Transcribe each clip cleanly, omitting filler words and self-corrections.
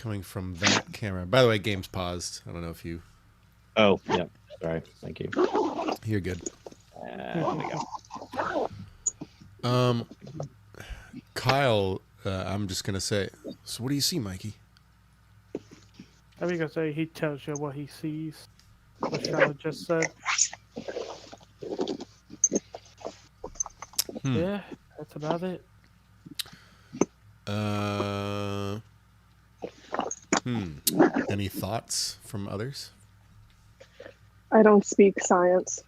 coming from that camera. By the way, game's paused. I don't know if you... Oh, yeah. Sorry. Thank you. You're good. There we go. Kyle, I'm just going to say... So what do you see, Mikey? I was gonna say he tells you what he sees. What Shadow just said. Yeah, that's about it. Any thoughts from others? I don't speak science.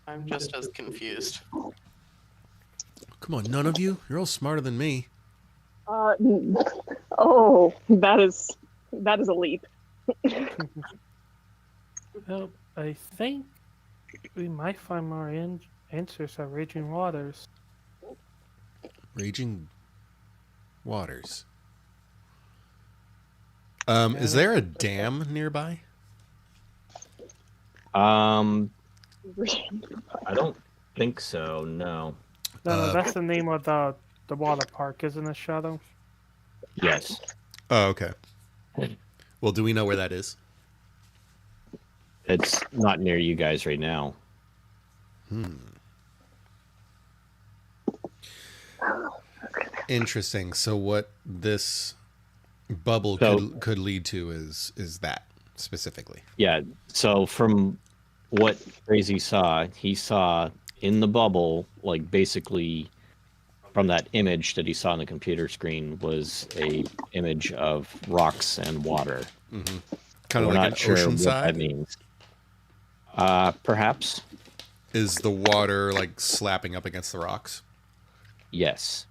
I'm just as confused. Come on, none of you? You're all smarter than me. Oh, that is a leap. Well, I think we might find more answers at Raging Waters. Raging Waters. Is there a dam nearby? I don't think so. No. No, that's the name of the water park, isn't it, Shadow? Yes. Oh, okay. Well, do we know where that is? It's not near you guys right now. Interesting. So what this bubble could lead to is that specifically. Yeah. So from what Crazy saw, he saw in the bubble, like basically from that image that he saw on the computer screen, was a image of rocks and water. Mm-hmm. Kind of We're like not sure ocean what side. that means. Perhaps. Is the water like slapping up against the rocks? Yes.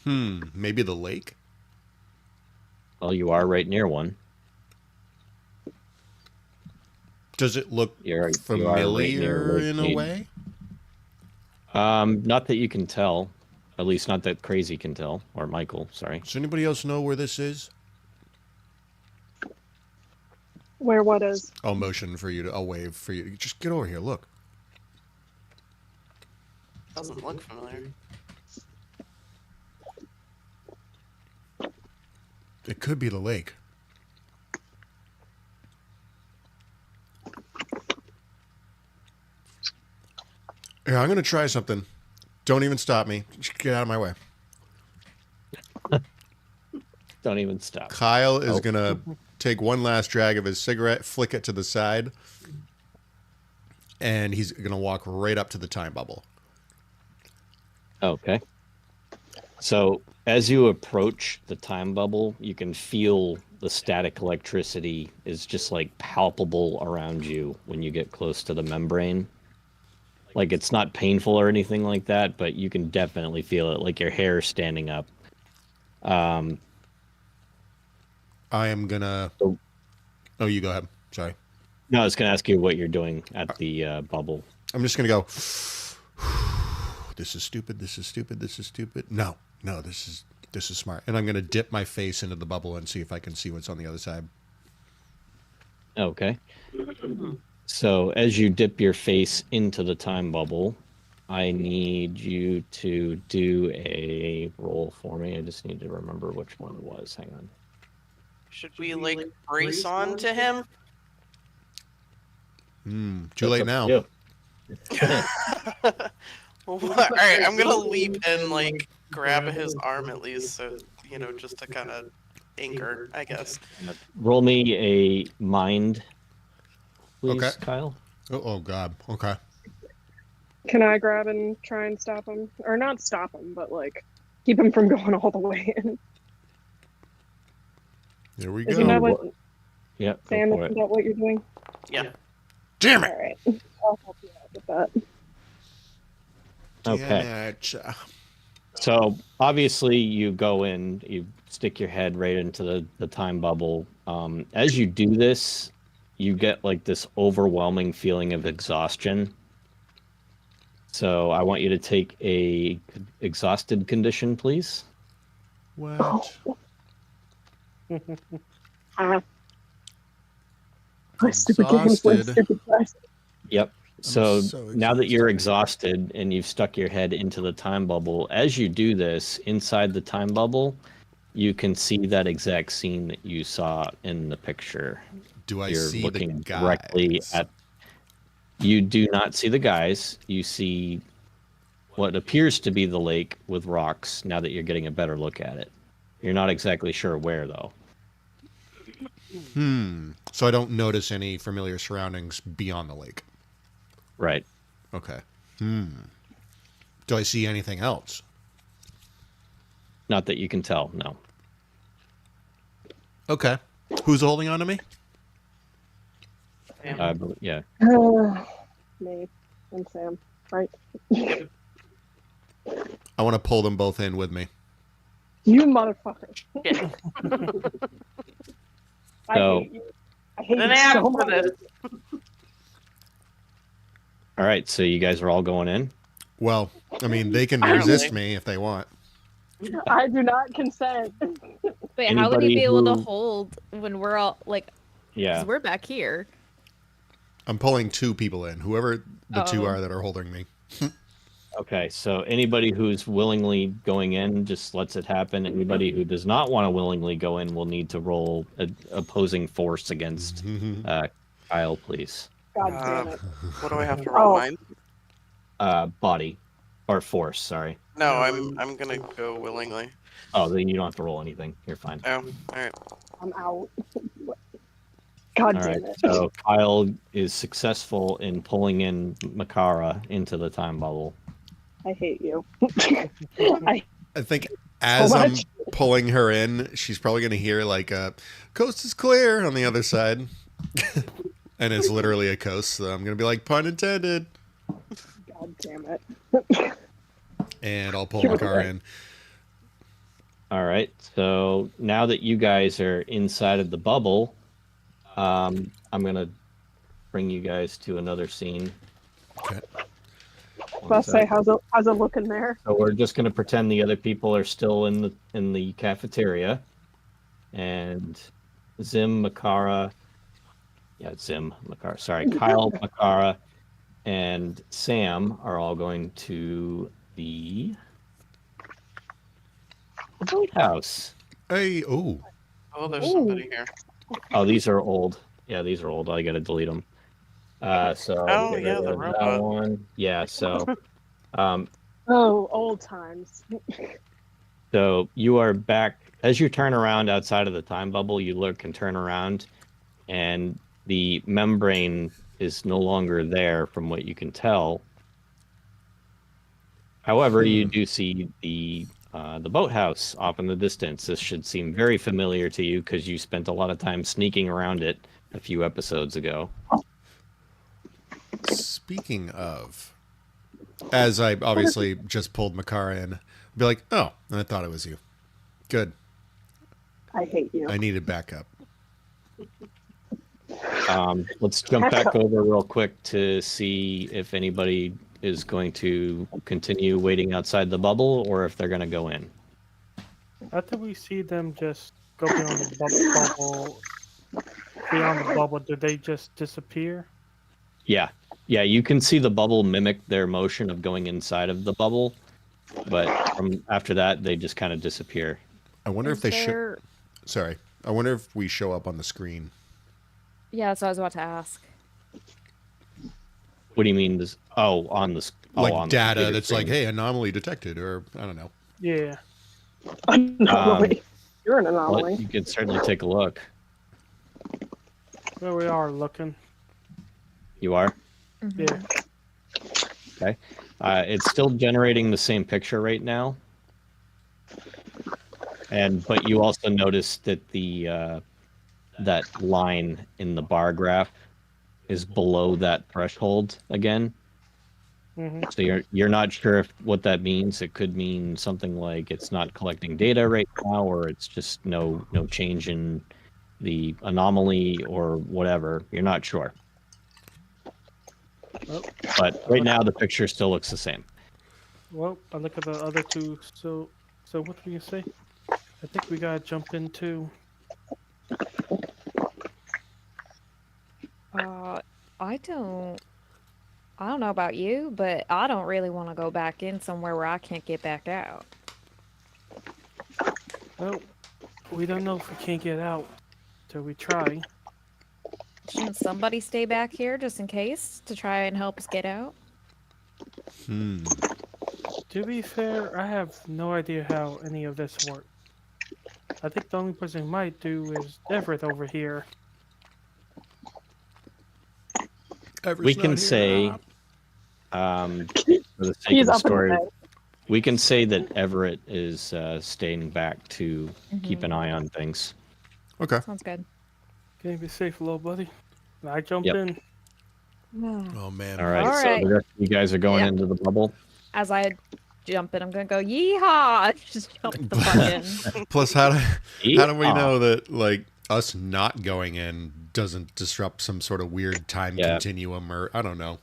Maybe the lake? Well, you are right near one. Does it look familiar in a way? Not that you can tell. At least not that Crazy can tell. Or Michael, sorry. Does anybody else know where this is? Where what is? I'll motion for you to... I'll wave for you. Just get over here. Look. Doesn't look familiar. It could be the lake. Here, I'm going to try something. Don't even stop me. Just get out of my way. Don't even stop. Kyle is going to take one last drag of his cigarette, flick it to the side, and he's going to walk right up to the time bubble. Okay. So as you approach the time bubble, you can feel the static electricity is just like palpable around you when you get close to the membrane. Like it's not painful or anything like that, but you can definitely feel it, like your hair standing up. I am going to... Oh, you go ahead. Sorry. No, I was going to ask you what you're doing at the bubble. I'm just going to go... This is stupid. This is stupid. This is stupid. No, this is smart. And I'm going to dip my face into the bubble and see if I can see what's on the other side. Okay. So as you dip your face into the time bubble, I need you to do a roll for me. I just need to remember which one it was. Hang on. Should we like brace on to him? Too late now. All right, I'm gonna leap and like grab his arm at least, so just to kind of anchor, I guess. Roll me a mind, please, Okay. Kyle. Oh God. Okay. Can I grab and try and stop him? Or not stop him, but like keep him from going all the way in. Here we Is he not go. what, Yeah, Sam, go for is it. that what you're doing? Yeah. Damn it. All right. I'll help you out with that. Okay. Damn it. So obviously you go in, you stick your head right into the time bubble. As you do this, you get like this overwhelming feeling of exhaustion. So I want you to take a exhausted condition, please. What? My stupid game, my Exhausted. stupid quest. Yep. So, so now that you're exhausted. exhausted and you've stuck your head into the time bubble, as you do this, inside the time bubble, you can see that exact scene that you saw in the picture. Do I You're see looking the directly guys? at. You do not see the guys. You see what appears to be the lake with rocks now that you're getting a better look at it. You're not exactly sure where, though. So I don't notice any familiar surroundings beyond the lake. Right. Okay. Do I see anything else? Not that you can tell, no. Okay. Who's holding on to me? Yeah. Me and Sam, right? I want to pull them both in with me. You motherfucker. Yeah. I So- hate you. I hate Then you ask so for much. this. All right, so you guys are all going in? Well, I mean, they can Apparently. resist me if they want. I do not consent. Wait, how would he Anybody be able to who- hold when we're all like? Yeah. 'Cause we're back here. I'm pulling 2 people in, whoever the 2 Oh. are that are holding me. Okay, so anybody who's willingly going in just lets it happen. Anybody who does not want to willingly go in will need to roll opposing force against Kyle, please. God damn it. What do I have to roll? Oh. Mine? Body or force. Sorry. No, I'm gonna go willingly. Oh, then you don't have to roll anything. You're fine. Oh, all right. I'm out. God All damn right. it. So Kyle is successful in pulling in Makara into the time bubble. I hate you. I think as So I'm much. pulling her in, she's probably going to hear like a coast is clear on the other side. And it's literally a coast. So I'm going to be like, pun intended. God damn it. And I'll pull Sure. Makara in. All right. So now that you guys are inside of the bubble, I'm gonna bring you guys to another scene. Okay. One Let's say, sec. how's it looking there? So we're just gonna pretend the other people are still in the cafeteria, and Zim, Makara, Zim, Makara. Sorry, Kyle, Makara, and Sam are all going to the boathouse. Hey, oh. Oh, there's Ooh. somebody here. Oh, these are old. Yeah, these are old. I gotta delete them. So Oh, get yeah, rid the of that robot. one. Yeah. So, Oh, old times. so you are back as you turn around outside of the time bubble. You look and turn around, and the membrane is no longer there, from what you can tell. However, you do see the boathouse off in the distance. This should seem very familiar to you because you spent a lot of time sneaking around it a few episodes ago. Speaking of, as I obviously just pulled Makara in, I'd be like, oh, I thought it was you. Good. I hate you. I needed backup. Let's jump back over real quick to see if anybody is going to continue waiting outside the bubble or if they're going to go in. After we see them just go beyond the bubble, do they just disappear? Yeah. Yeah, you can see the bubble mimic their motion of going inside of the bubble, but from after that, they just kind of disappear. I wonder if Is they should. there- Sorry. I wonder if we show up on the screen. Yeah, that's what I was about to ask. What do you mean? This? Oh, on the Like on the data computer that's screen. like, hey, anomaly detected, or I don't know. Yeah. Anomaly. You're an Well, anomaly. you can certainly take a look. Where we are looking. You are. Yeah. Okay. It's still generating the same picture right now. But you also notice that the that line in the bar graph is below that threshold again. Hmm. So you're not sure what that means. It could mean something like it's not collecting data right now, or it's just no change in the anomaly or whatever. You're not sure. Oh. But right now the picture still looks the same. Well, I look at the other two. So what do you say? I think we gotta jump into. I don't. I don't know about you, but I don't really want to go back in somewhere where I can't get back out. Well, we don't know if we can't get out till we try. Shouldn't somebody stay back here just in case to try and help us get out? To be fair, I have no idea how any of this works. I think the only person who might do is Everett over here. We can say, for the sake He's of the up in story, bed. we can say that Everett is staying back to keep an eye on things. Okay. Sounds good. Can you be safe, little buddy? I jump Yep. in. Oh man. All right, All so right. the rest of you guys are going Yeah. into the bubble. As I jump in, I'm gonna go yeehaw! Just jump the fuck in. Plus, how do we Yeehaw. know that like us not going in doesn't disrupt some sort of weird time Yeah. continuum, or I don't know.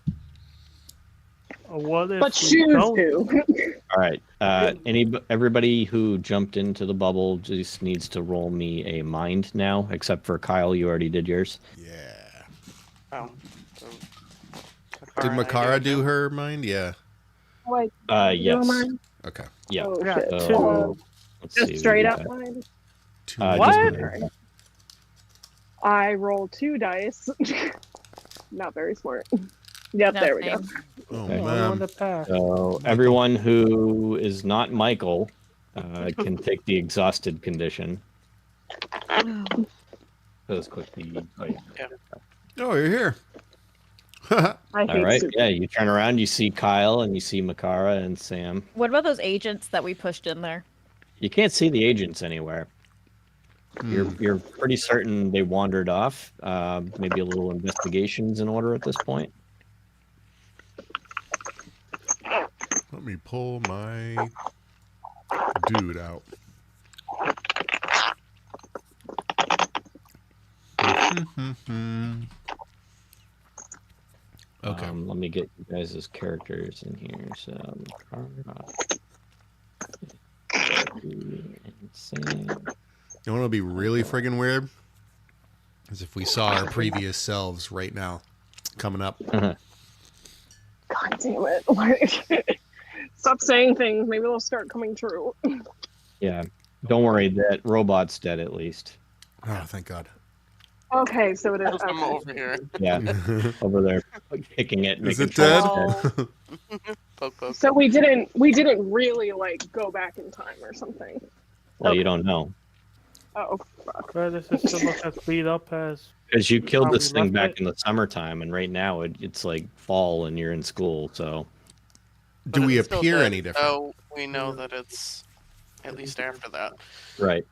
What if But we shoes don't? do. All right. Everybody who jumped into the bubble just needs to roll me a mind now, except for Kyle. You already did yours. Yeah. Oh. So, Did and I Makara it do too? her mind? Yeah. Like, Yes. Okay. Yeah. Oh, Yeah, shit. two. So, let's see, Just we straight got, up mine. Two just What? mine. I roll 2 dice. Not very smart. Yep, there we go. Nothing. Oh Okay. Only one man. that passed. So everyone who is not Michael can take the exhausted condition. Those quickly. Oh, you're here. I hate All right. soup. Yeah, you turn around, you see Kyle, and you see Makara and Sam. What about those agents that we pushed in there? You can't see the agents anywhere. Hmm. You're pretty certain they wandered off. Maybe a little investigations in order at this point. Let me pull my dude out. Okay. Let me get you guys' characters in here. So, Makara, and Sam. You know what'll be really friggin' weird? Is if we saw our previous selves right now coming up. God damn it. Stop saying things. Maybe they'll start coming true. Yeah. Don't worry, that robot's dead at least. Oh, thank God. Okay, so it is. I'm Okay. over here. Yeah, over there, kicking it. Is making it sure dead? it's Oh. Poke, poke. So we didn't really like go back in time or something. Well, you don't know. Oh fuck. But this is still look as beat up as. Because you killed How this we thing left back it? in the summertime, and right now it's like fall and you're in school, so. But Do we it's still appear dead, any different? So we know that it's at least after that. Right.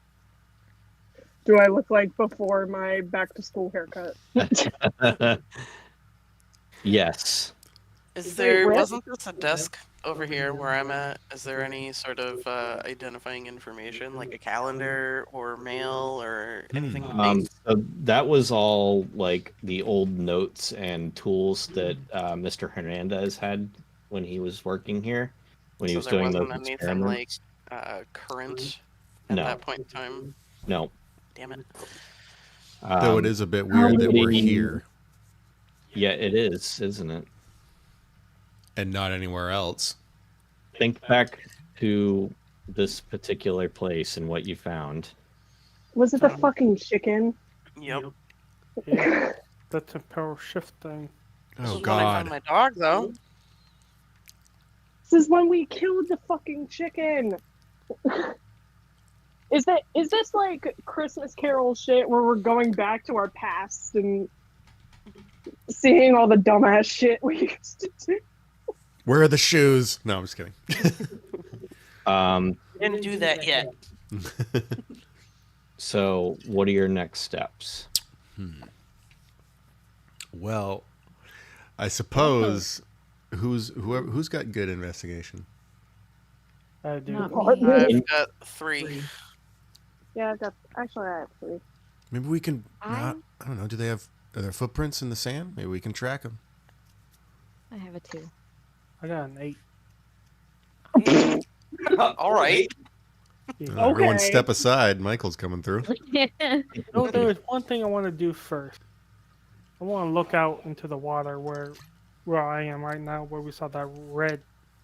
Do I look like before my back to school haircut? Yes. Is Wait, there where? wasn't this a desk over here where I'm at? Is there any sort of identifying information, like a calendar or mail or anything? So that was all like the old notes and tools that Mr. Hernandez had when he was working here, when he So was there doing those wasn't anything like experiments. current at No. that point in time. No. Damn it. Though it is a bit weird that we're here Yeah, it is, isn't it? and not anywhere else. Think back to this particular place and what you found. Was it the fucking chicken? Yep. Yeah, the temporal shift thing. This Oh is when I found God. my dog though. This is when we killed the fucking chicken. Is this like Christmas Carol shit where we're going back to our past and seeing all the dumbass shit we used to do? Where are the shoes? No, I'm just kidding. Didn't do that yet. So, what are your next steps? Well, I suppose who's got good investigation? I do. Not Oh, me. I've got 3. Yeah, I have 3. Maybe we can. I- I don't know. Are there footprints in the sand? Maybe we can track them. I have a 2. I got an 8. All right. Yeah. Everyone Okay. step aside. Michael's coming through. No, there is one thing I want to do first. I want to look out into the water where where I am right now, where we saw that red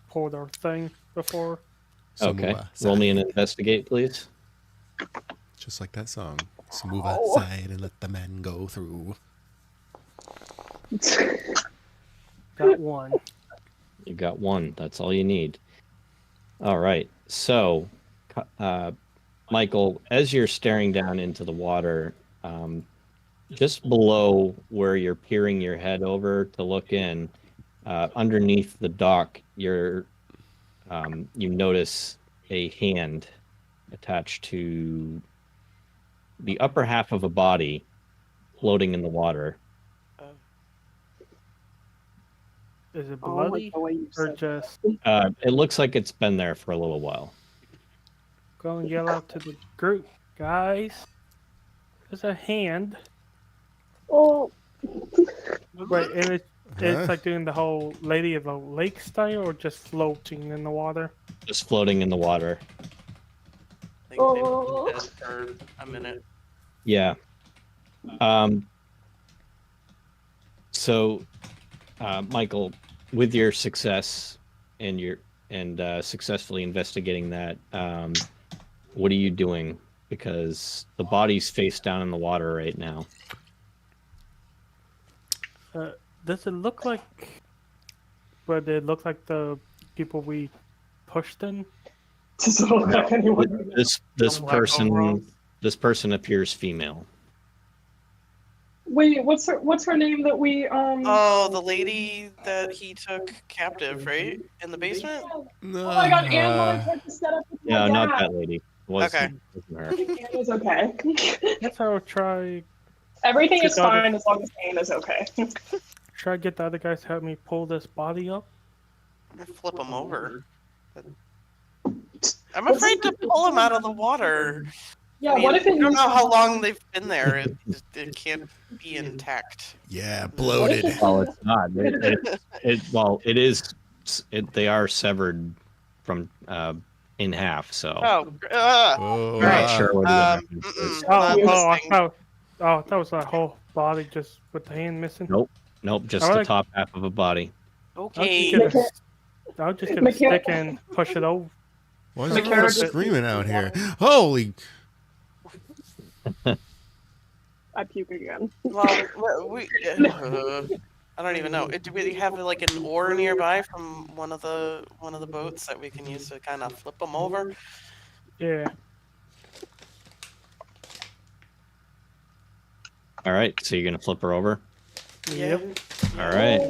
portal thing before. So Okay. move Roll me an aside. investigate, please. Just like that song. So move Oh. outside and let the man go through. Got one. You got one. That's all you need. All right. So, Michael, as you're staring down into the water, just below where you're peering your head over to look in, underneath the dock, you notice a hand attached to the upper half of a body floating in the water. Is it Oh, like bloody the way you or said just It looks like it's been there for a little while. go and yell out to the group, guys? There's a hand. Oh, Wait, and it's Huh? like doing the whole Lady of the Lake style, or just floating in the water? Just floating in the water. Like, Oh. they've been dead for a minute. Yeah. So, Michael, with your success and successfully investigating that, what are you doing? Because the body's face down in the water right now. Does it look like? But it look like the people we pushed in. does it look like anyone? This Black overalls. person appears female. Wait, what's her name that we Oh, the lady that he took captive, right? In the basement? Oh my god, Anne Uh, tried to set up with my No, not dad. that lady. Okay. Wasn't her. Anne is okay. Guess I'll try Everything is Good daughter. fine as long as Anne is okay. to get the other guys to help me pull this body up. Flip him over. I'm afraid to pull him out of the water. Yeah, I mean, what if I it don't know how long they've been there. It can't be intact. yeah, bloated. Well, it's not. It is. They are severed from in half. So Oh, Oh, I'm not sure what Um, it is. mm-mm. Oh, Not I listening. thought that was the whole body just with the hand missing. Nope. Nope, just I the like- top half of a body. Okay. I'll just get a stick and push it over. why is The everyone character- screaming out here? Holy! I puke again. Well, I don't even know. Do we have like an oar nearby from one of the boats that we can use to kind of flip them over? Yeah. All right, so you're gonna flip her over. Yep. All right.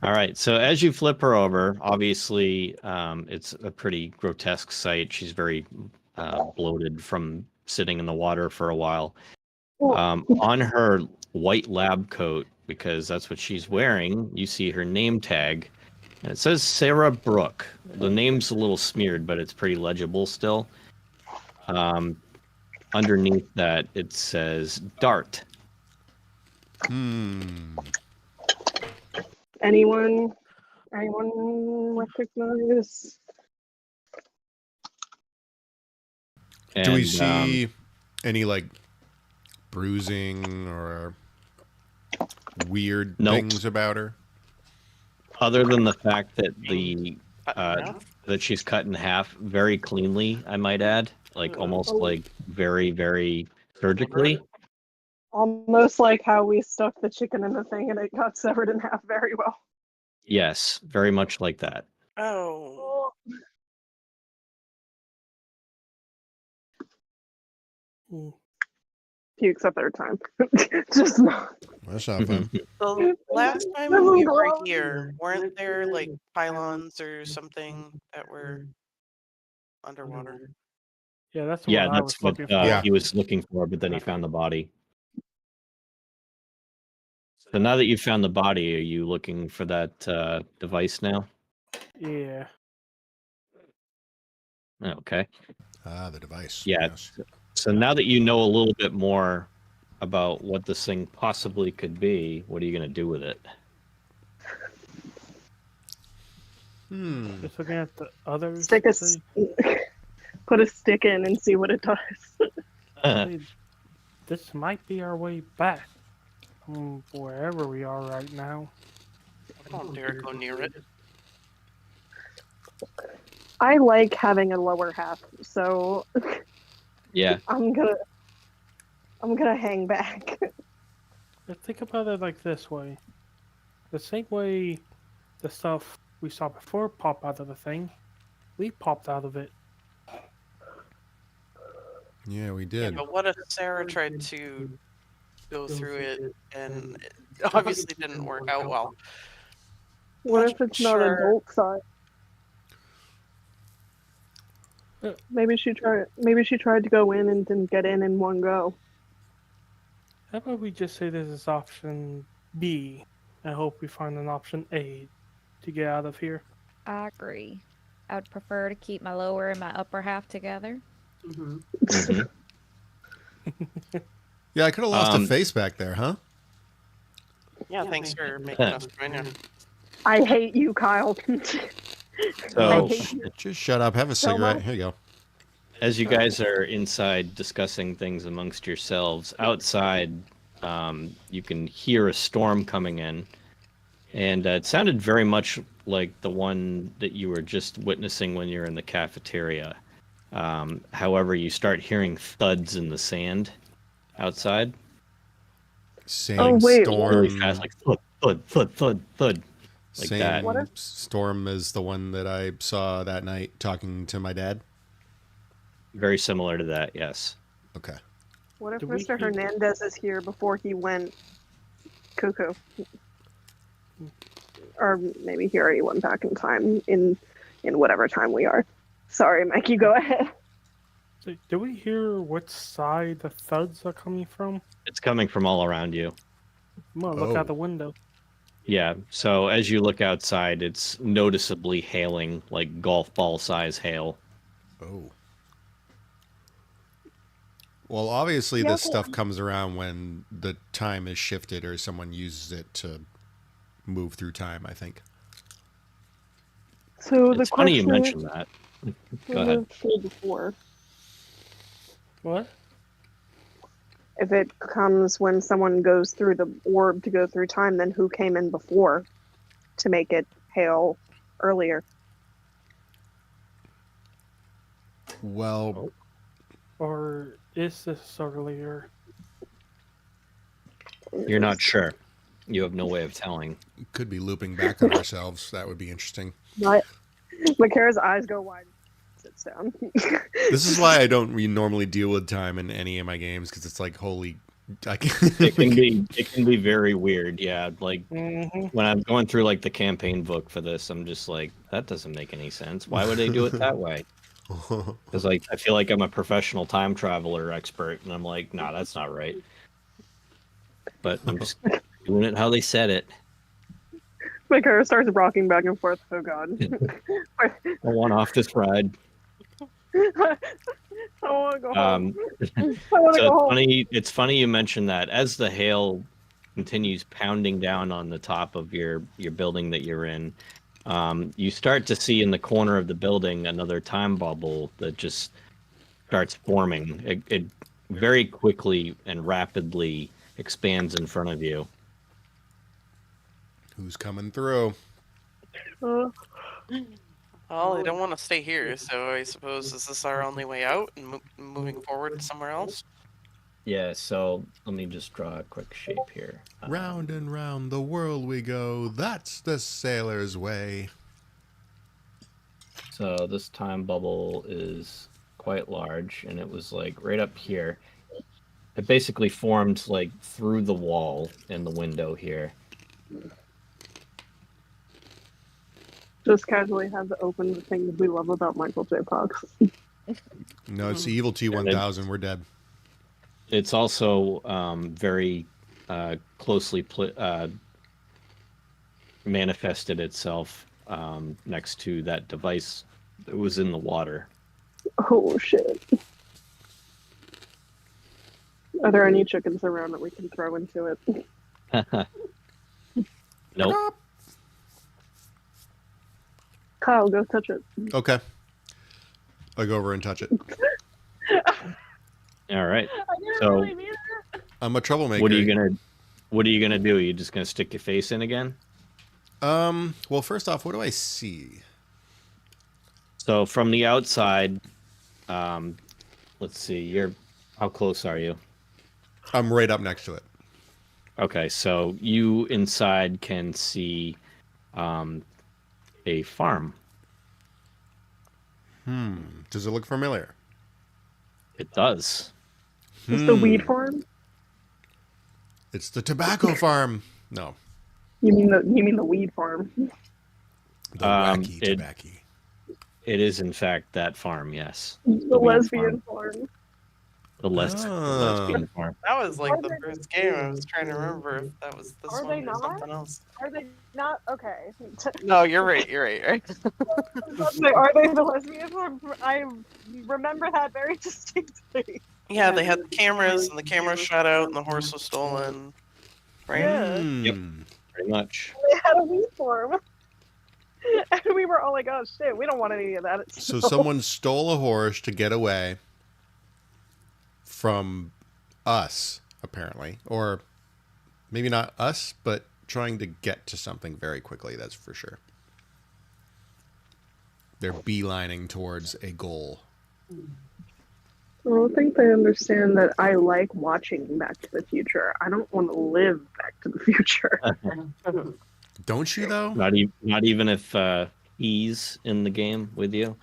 All right. So as you flip her over, obviously, it's a pretty grotesque sight. She's very bloated from sitting in the water for a while. On her white lab coat, because that's what she's wearing, you see her name tag, and it says Sarah Brooke. The name's a little smeared, but it's pretty legible still. Underneath that, it says Dart. Anyone recognize? Do we And, see any like bruising or weird Nope. things about her? other than the fact that the No? that she's cut in half very cleanly, I might add, like almost like very, very surgically. Almost like how we stuck the chicken in the thing and it got severed in half very well. Yes, very much like that. Oh. Pukes a third time. Just not. That's not fun. The last time That was we were gross. here, weren't there like pylons or something that were underwater? Yeah, that's what Yeah, I was that's what looking for. Yeah. he was looking for, but then he found the body. So now that you've found the body, are you looking for that device now? Yeah. Okay. Ah, the device. Yeah. Yes. So now that you know a little bit more about what this thing possibly could be, what are you going to do with it? Just looking at the others. Stick a see- put a stick in and see what it does. This might be our way back. from wherever we are right now. I don't dare go near it. I like having a lower half, so Yeah. I'm gonna hang back. But think about it like this way. The same way the stuff we saw before popped out of the thing, we popped out of it. Yeah, we Yeah, did. but what if Sarah tried to go through it and it obviously didn't work out well? What Not if it's not sure. adult size? Maybe she tried to go in and didn't get in one go. How about we just say this is option B? I hope we find an option A to get out of here. I agree. I would prefer to keep my lower and my upper half together. Mhm. Yeah, I could have lost a Um, face back there, huh? Yeah, thanks for making us join you. I hate you, Kyle. I So, hate you. Just shut up. Have a So cigarette. much. Here you go. as you guys are inside discussing things amongst yourselves, outside, you can hear a storm coming in. And it sounded very much like the one that you were just witnessing when you were in the cafeteria. However, you start hearing thuds in the sand outside. Same Oh, wait. storm. Really fast, like thud, thud, thud, thud, thud. like Same that. What if- storm as the one that I saw that night talking to my dad. Very similar to that, yes. Okay. What if Do we Mr. hear- Hernandez is here before he went cuckoo? Or maybe he already went back in time in whatever time we are. Sorry, Mike, you go ahead. So, do we hear which side the thuds are coming from? It's coming from all around you. I'm gonna look Oh. out the window. Yeah, so as you look outside, it's noticeably hailing, like golf ball size hail. Oh. Well, obviously, Yeah, this but- stuff comes around when the time is shifted or someone uses it to move through time, I think. So the It's funny you question mentioned that. we Go ahead. moved through before. What? If it comes when someone goes through the orb to go through time, then who came in before to make it hail earlier? Well, Or is this earlier? You're not sure. You have no way of telling. could be looping back on ourselves. That would be interesting. But Makara's eyes go wide. Sits down. This is why I don't normally deal with time in any of my games, because it's like, holy... I It can be very weird, yeah. Like Mm-hmm. when I'm going through like the campaign book for this, I'm just like, that doesn't make any sense. Why would they do it that way? Because like I feel like I'm a professional time traveler expert, and I'm like, nah, that's not right. But I'm just doing it how they said it. Makara starts rocking back and forth. Oh god. I want off this ride. I want to go home. I want to So go it's home. funny. It's funny you mentioned that. As the hail continues pounding down on the top of your building that you're in, you start to see in the corner of the building another time bubble that just starts forming. It very quickly and rapidly expands in front of you. Who's coming through? Uh, Well, I don't want to stay here, so I suppose is this our only way out and moving forward somewhere else? Yeah. So let me just draw a quick shape here. Round and round the world we go. That's the sailor's way. So this time bubble is quite large, and it was like right up here. It basically formed like through the wall in the window here. just casually have to open the thing we love about Michael J. Fox. No, it's the Evil T-1000. We're dead. It's also very closely manifested itself next to that device that was in the water. Oh shit. Are there any chickens around that we can throw into it? Nope. Kyle, go touch it. Okay. I go over and touch it. All right. I didn't So- really mean it. I'm a troublemaker. What are you gonna? What are you gonna do? Are you just gonna stick your face in again? Well, first off, what do I see? So from the outside, let's see. How close are you? I'm right up next to it. Okay, so you inside can see a farm. Does it look familiar? It does. It's the weed farm. It's the tobacco farm. No, You mean the weed farm? the wacky it- tobacco. It is in fact that farm. Yes, The weed lesbian farm. the lesbian farm. That was like Are the they- first game. I was trying to remember if that was this Are one they or not? something else. Are they not okay? No, you're right. You're right. Are they the lesbian farm? I remember that very distinctly. Yeah, they had the cameras, and the cameras shot out, and the horse was stolen. Right? Yeah. Yep. Pretty much. They had a weed farm. And we were all like, oh shit, we don't want any of that. So someone stole a horse to get away from us, apparently. Or maybe not us, but trying to get to something very quickly, that's for sure. They're beelining towards a goal. I don't think they understand that I like watching Back to the Future. I don't want to live Back to the Future. Don't you, though? Not even if he's in the game with you.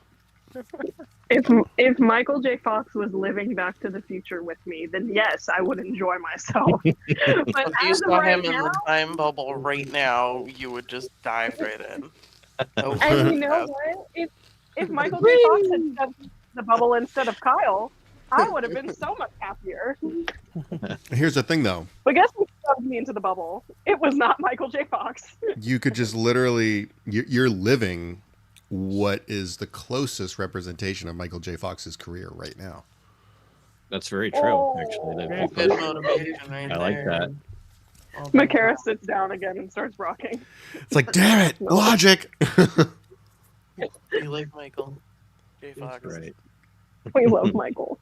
If Michael J. Fox was living Back to the Future with me, then yes, I would enjoy myself. But If you as of saw right him in now, the time bubble right now, you would just dive right in. Oh, and you know what? If Michael J. Fox had stepped in the bubble instead of Kyle, I would have been so much happier. Here's the thing, though. But guess who shoved me into the bubble? It was not Michael J. Fox. You could just literally... You're living what is the closest representation of Michael J. Fox's career right now. That's very true. Oh. Actually, Very good motivation right I like there. that. Well done. Makara sits down again and starts rocking. It's like, damn it, logic. You like Michael J. Fox. Right. We love Michael.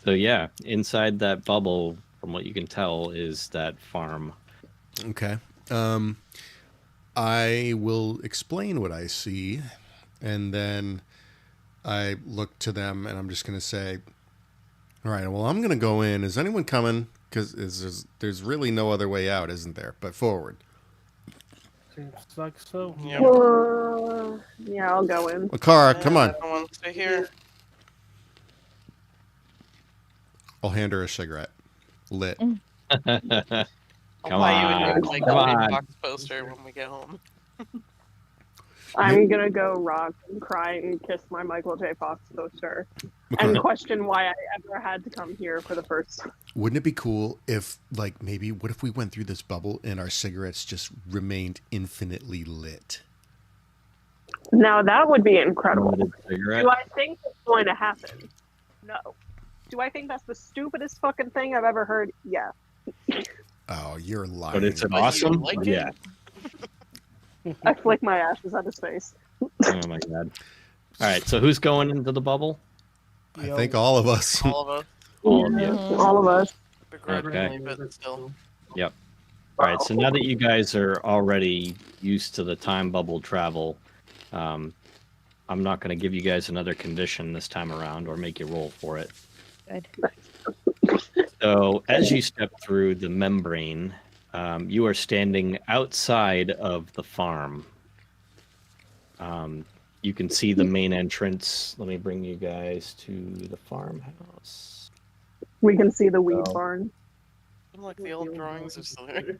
So yeah, inside that bubble, from what you can tell, is that farm. Okay. I will explain what I see, and then I look to them, and I'm just going to say, all right, well, I'm going to go in. Is anyone coming? Because there's really no other way out, isn't there? But forward. Seems like so. Yep. Yeah, I'll go in. Makara, come on. Everyone stay here. I'll hand her a cigarette. Lit. I'll Come buy you a on, new Michael come J. on. Fox poster when we get home. I'm gonna go rock and cry and kiss my Michael J. Fox poster and Makara, question why I ever had to come here for the first time. wouldn't it be cool if, like, maybe, what if we went through this bubble and our cigarettes just remained infinitely lit? Now that would be incredible. Unlimited cigarette. Do I think it's going to happen? No. Do I think that's the stupidest fucking thing I've ever heard? Yeah. Oh, you're lying. But it's an But you awesome. like it? Yeah. I flick my ashes out of space. Oh my god. All right. So who's going into the bubble? I think all of us. All of us, All of you. All of us. begrudgingly, but still. All right. So now that you guys are already used to the time bubble travel, I'm not going to give you guys another condition this time around or make you roll for it. Good. So as you step through the membrane, you are standing outside of the farm. You can see the main entrance. Let me bring you guys to the farmhouse. We can see the weed Oh. barn. Look, the old drawings are still there.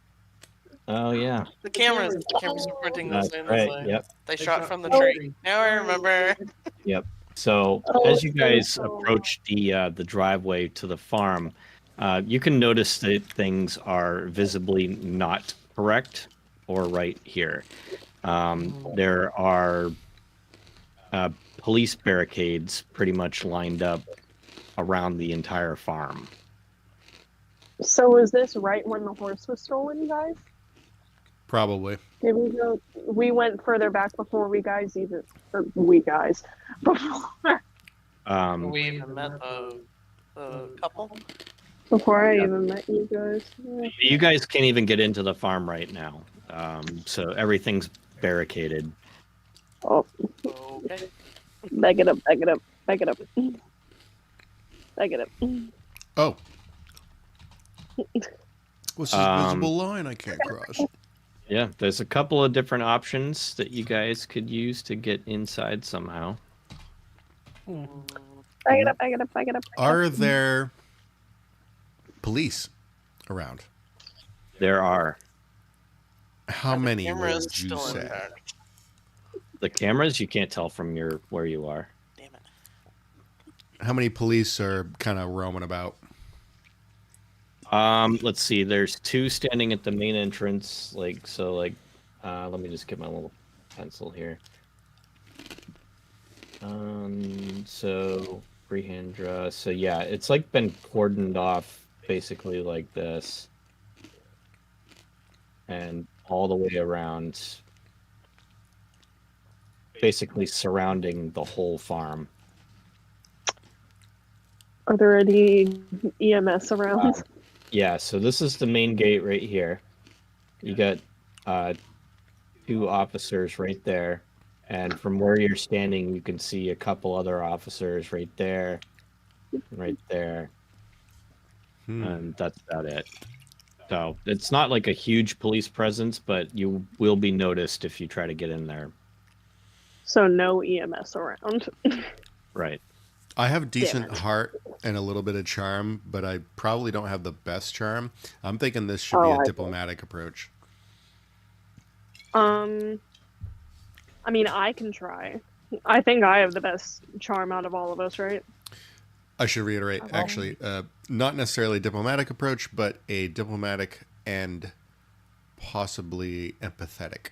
Oh yeah, The cameras are printing those that's in. right. Like, Yep. They shot from the tree. Now I remember. So as you guys approach the driveway to the farm, you can notice that things are visibly not correct or right here. There are police barricades pretty much lined up around the entire farm. So was this right when the horse was stolen, guys? Probably. Did we go? We went further back before we guys even. Or we guys. Before. Um, We even met the couple. Before I Yeah. even met you guys. You guys can't even get into the farm right now, so everything's barricaded. Oh, Okay. back it up, back it up, back it up. Back it up. Oh. What's this Um, visible line I can't cross? Yeah, there's a couple of different options that you guys could use to get inside somehow. Hmm. Back it up, back it up, back it up. Are there police around? There are. How The many camera is would you still say? intact. The cameras you can't tell from where you are. Damn it. How many police are kind of roaming about? Let's see. There's 2 standing at the main entrance. Let me just get my little pencil here. So freehand draw. So yeah, it's like been cordoned off basically like this, and all the way around, basically surrounding the whole farm. Are there any EMS around? Yeah, so this is the main gate right here. You got 2 officers right there, and from where you're standing, you can see a couple other officers right there, right there, and that's about it. So it's not like a huge police presence, but you will be noticed if you try to get in there. So no EMS around. Right. I have decent Damn it. heart and a little bit of charm, but I probably don't have the best charm. I'm thinking this should Oh, be I a see. diplomatic approach. I mean, I can try. I think I have the best charm out of all of us, right? I should reiterate, actually, not necessarily a diplomatic approach, but a diplomatic and possibly empathetic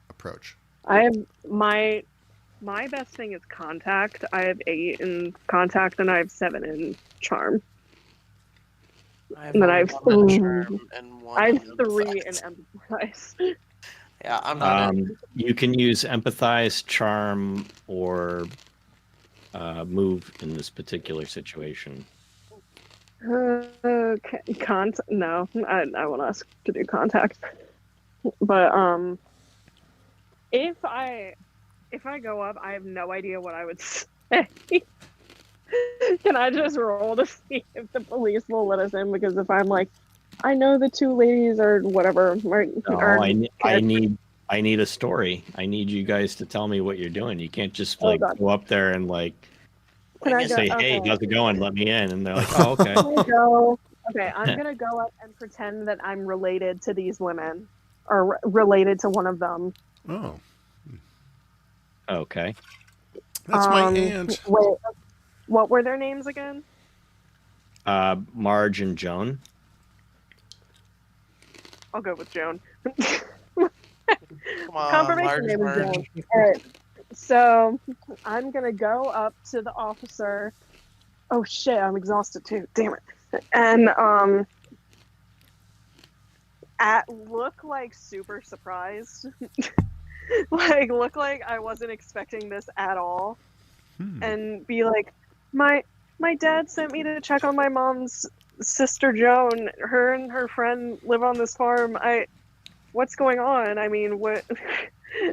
approach. I have my best thing is contact. I have 8 in contact, and I have 7 in charm. I have And then one I have in 3. charm and one I have in 3 in empathize. empathize. Yeah, I'm not in. You can use empathize, charm, or move in this particular situation. Okay, no, I won't ask to do contact. But if I go up, I have no idea what I would say. Can I just roll to see if the police will let us in? Because if I'm like, I know the 2 ladies or whatever, I need a story. I need you guys to tell me what you're doing. You can't just Oh, God. go up there and Can I say, go? "Hey, Okay. how's it going? Let me in." And they're like, "Oh, okay." I'm gonna go up and pretend that I'm related to these women, or related to one of them. Oh, Okay. that's my aunt. Wait, what were their names again? Marge and Joan. I'll go with Joan. Come on, Confirmation Marge, name is Marge. Joan. All right. So I'm gonna go up to the officer. Oh shit, I'm exhausted too. Damn it. And look like super surprised. Look like I wasn't expecting this at all. And be like, my dad sent me to check on my mom's sister Joan. Her and her friend live on this farm. What's going on? I mean, what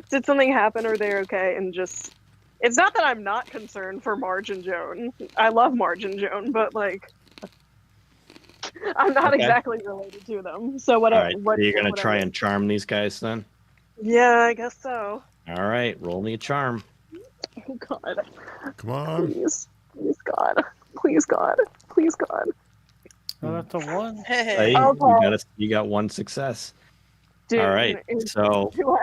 did something happen? Are they okay? And just, it's not that I'm not concerned for Marge and Joan. I love Marge and Joan, but I'm not Okay. exactly related to them. So All right. So you're gonna try and charm these guys then? Yeah, I guess so. All right. Roll me a charm. Oh God. Come on. Please God. Please God. Please God. So that's a 1. Hey, Okay. you got 1 success. Dude, All right. So do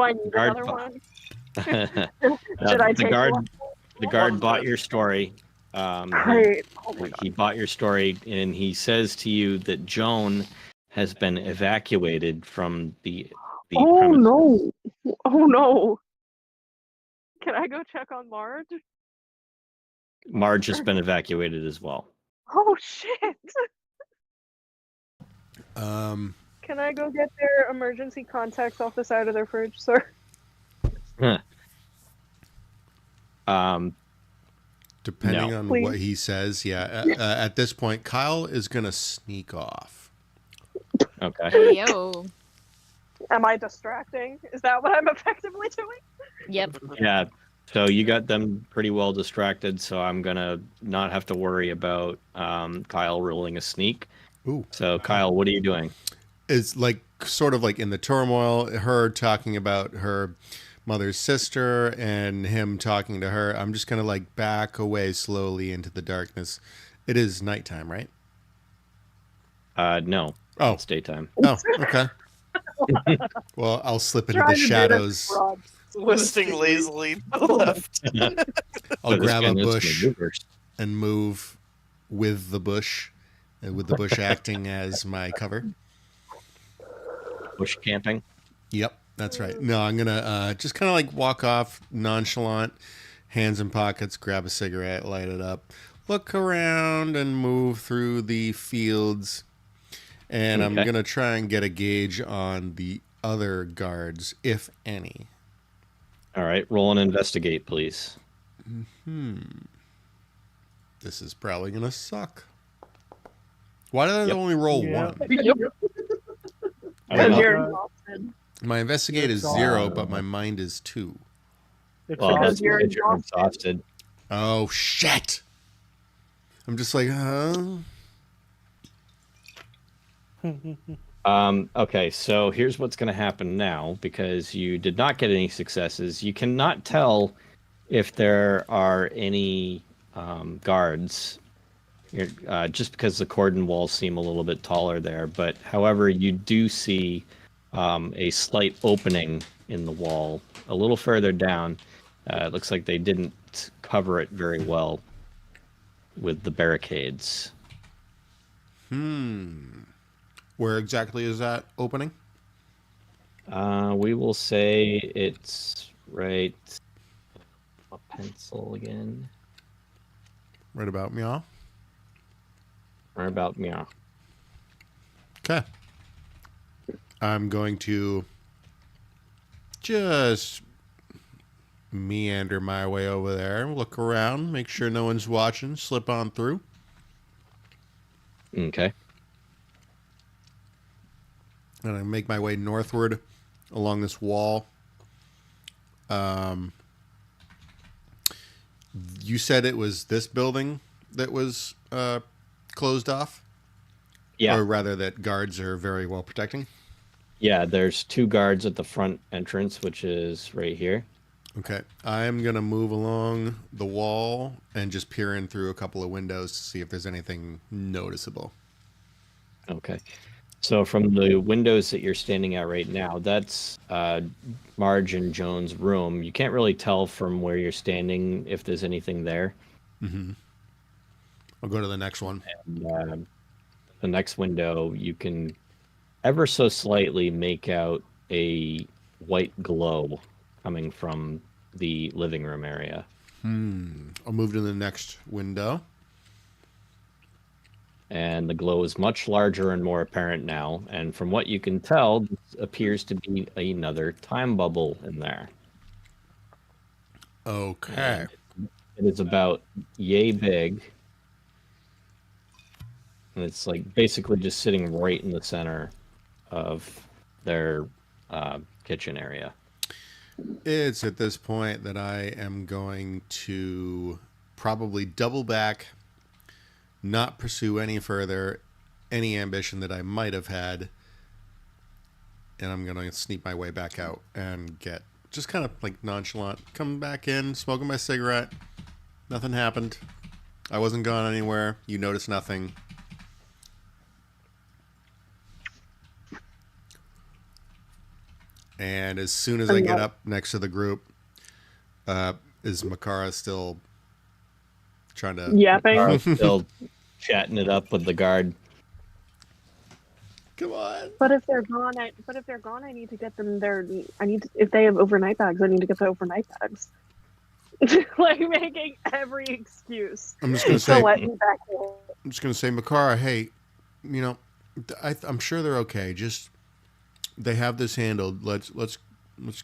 I need guard another one? Should I take one? The guard bought your story. Great. Oh my God. He bought your story, and he says to you that Joan has been evacuated from the Oh premises. no. Oh no. Can I go check on Marge? Marge has been evacuated as well. Oh shit. Can I go get their emergency contacts off the side of their fridge, sir? Depending No. on Please. what he says, yeah. At this point, Kyle is gonna sneak off. Okay. Yo. Am I distracting? Is that what I'm effectively doing? Yep. Yeah. So you got them pretty well distracted, so I'm gonna not have to worry about Kyle rolling a sneak. Ooh. So Kyle, what are you doing? Is like sort of like in the turmoil, her talking about her mother's sister and him talking to her. I'm just gonna like back away slowly into the darkness. It is nighttime, right? No. Oh. It's daytime. Oh, okay. Well, I'll slip into the Trying to do this shadows. broad. Twisting lazily to the left. I'll grab a This bush maneuvers. and move with the bush, with the bush acting as my cover. Bush camping. Yep, that's right. No, I'm gonna just kind of like walk off nonchalant, hands in pockets, grab a cigarette, light it up, look around, and move through the fields. And I'm Okay. gonna try and get a gauge on the other guards, if any. All right. Roll and investigate, please. This is probably gonna suck. Why did I Yep. only roll Yeah. one? I Because don't know. you're Uh, exhausted. My investigate is It's 0, all- but my mind is 2. It's Well, Because that's you're because you're exhausted. Oh shit! I'm just like, huh? Okay, so here's what's going to happen now because you did not get any successes. You cannot tell if there are any guards, just because the cordon walls seem a little bit taller there. But however, you do see a slight opening in the wall a little further down. It looks like they didn't cover it very well with the barricades. Where exactly is that opening? We will say it's right. A pencil again, Right about meow. or about meow. Okay. I'm going to just meander my way over there, look around, make sure no one's watching, slip on through. Okay. And I make my way northward along this wall. You said it was this building that was closed off? Yeah. Or rather that guards are very well protecting? Yeah. There's 2 guards at the front entrance, which is right here. Okay. I'm going to move along the wall and just peer in through a couple of windows to see if there's anything noticeable. Okay. So from the windows that you're standing at right now, that's Marge and Joan's room. You can't really tell from where you're standing if there's anything there. I'll go to the next one. And, the next window, you can ever so slightly make out a white glow coming from the living room area. I'll move to the next window. And the glow is much larger and more apparent now. And from what you can tell, this appears to be another time bubble in there. Okay. It is about yay big. And it's like basically just sitting right in the center of their kitchen area. It's at this point that I am going to probably double back, not pursue any further any ambition that I might have had, and I'm going to sneak my way back out and get just kind of like nonchalant, come back in, smoking my cigarette. Nothing happened. I wasn't gone anywhere. You noticed nothing. And as soon as I get up next to the group, is Makara still trying to... Yapping. Carl's still chatting it up with the guard. Come on. But if they're gone, I need to get them there. If they have overnight bags, I need to get the overnight bags. Like making every excuse I'm just going to to say... let me back in. I'm just going to say, Makara, hey, you know, I'm sure they're okay. Just... They have this handled. Let's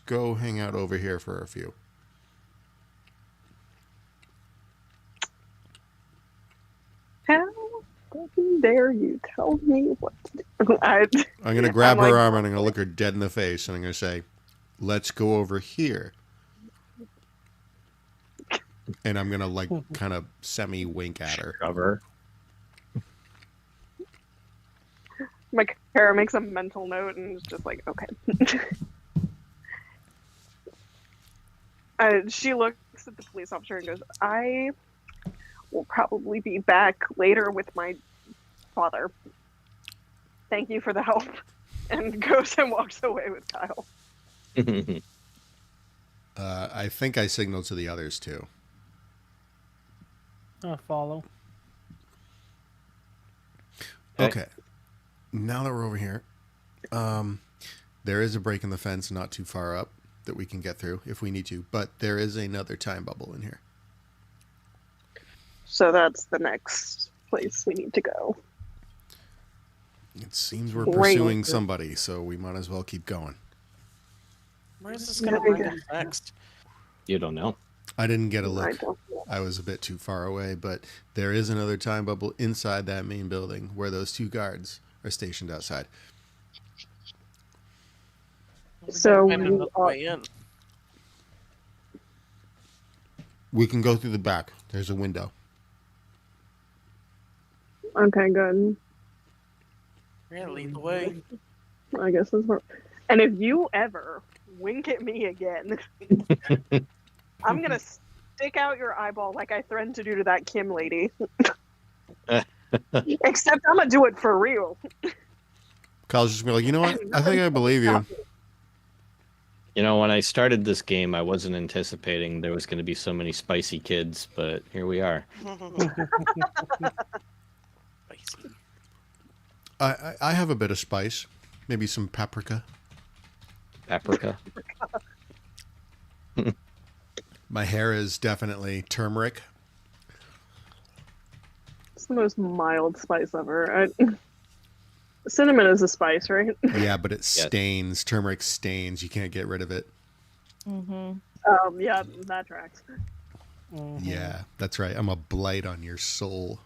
go hang out over here for a few. dare you tell me what to do? I'm gonna grab I'm her like- arm and I'm gonna look her dead in the face and I'm gonna say, "Let's go over here." And I'm gonna like kind of semi wink at her. Cover. My Kara makes a mental note and is just like, okay. She looks at the police officer and goes, I will probably be back later with my father. Thank you for the help. And goes and walks away with Kyle. I think I signaled to the others too. I follow. Okay. Now that we're over here, there is a break in the fence not too far up that we can get through if we need to, but there is another time bubble in here. So that's the next place we need to go. It seems we're Great. pursuing somebody, so we might as well keep going. Where is this gonna bring us next? You don't know. I didn't get a I look. don't know. I was a bit too far away, but there is another time bubble inside that main building where those two guards are stationed outside. So Find we another are- way in. We can go through the back. There's a window. Okay, good. We're gonna lead the way. I guess that's where. And if you ever wink at me again, I'm gonna stick out your eyeball like I threatened to do to that Kim lady. Except I'm gonna do it for real. Kyle's just gonna be like, you know what? I think I believe you. You know, when I started this game, I wasn't anticipating there was going to be so many spicy kids, but here we are. Spicy. I have a bit of spice, maybe some paprika. Paprika. My hair is definitely turmeric. It's the most mild spice ever. Cinnamon is a spice, right? Yeah, but it Yes. stains. Turmeric stains. You can't get rid of it. Mm-hmm. Yeah, that tracks. Mhm. Yeah, that's right. I'm a blight on your soul.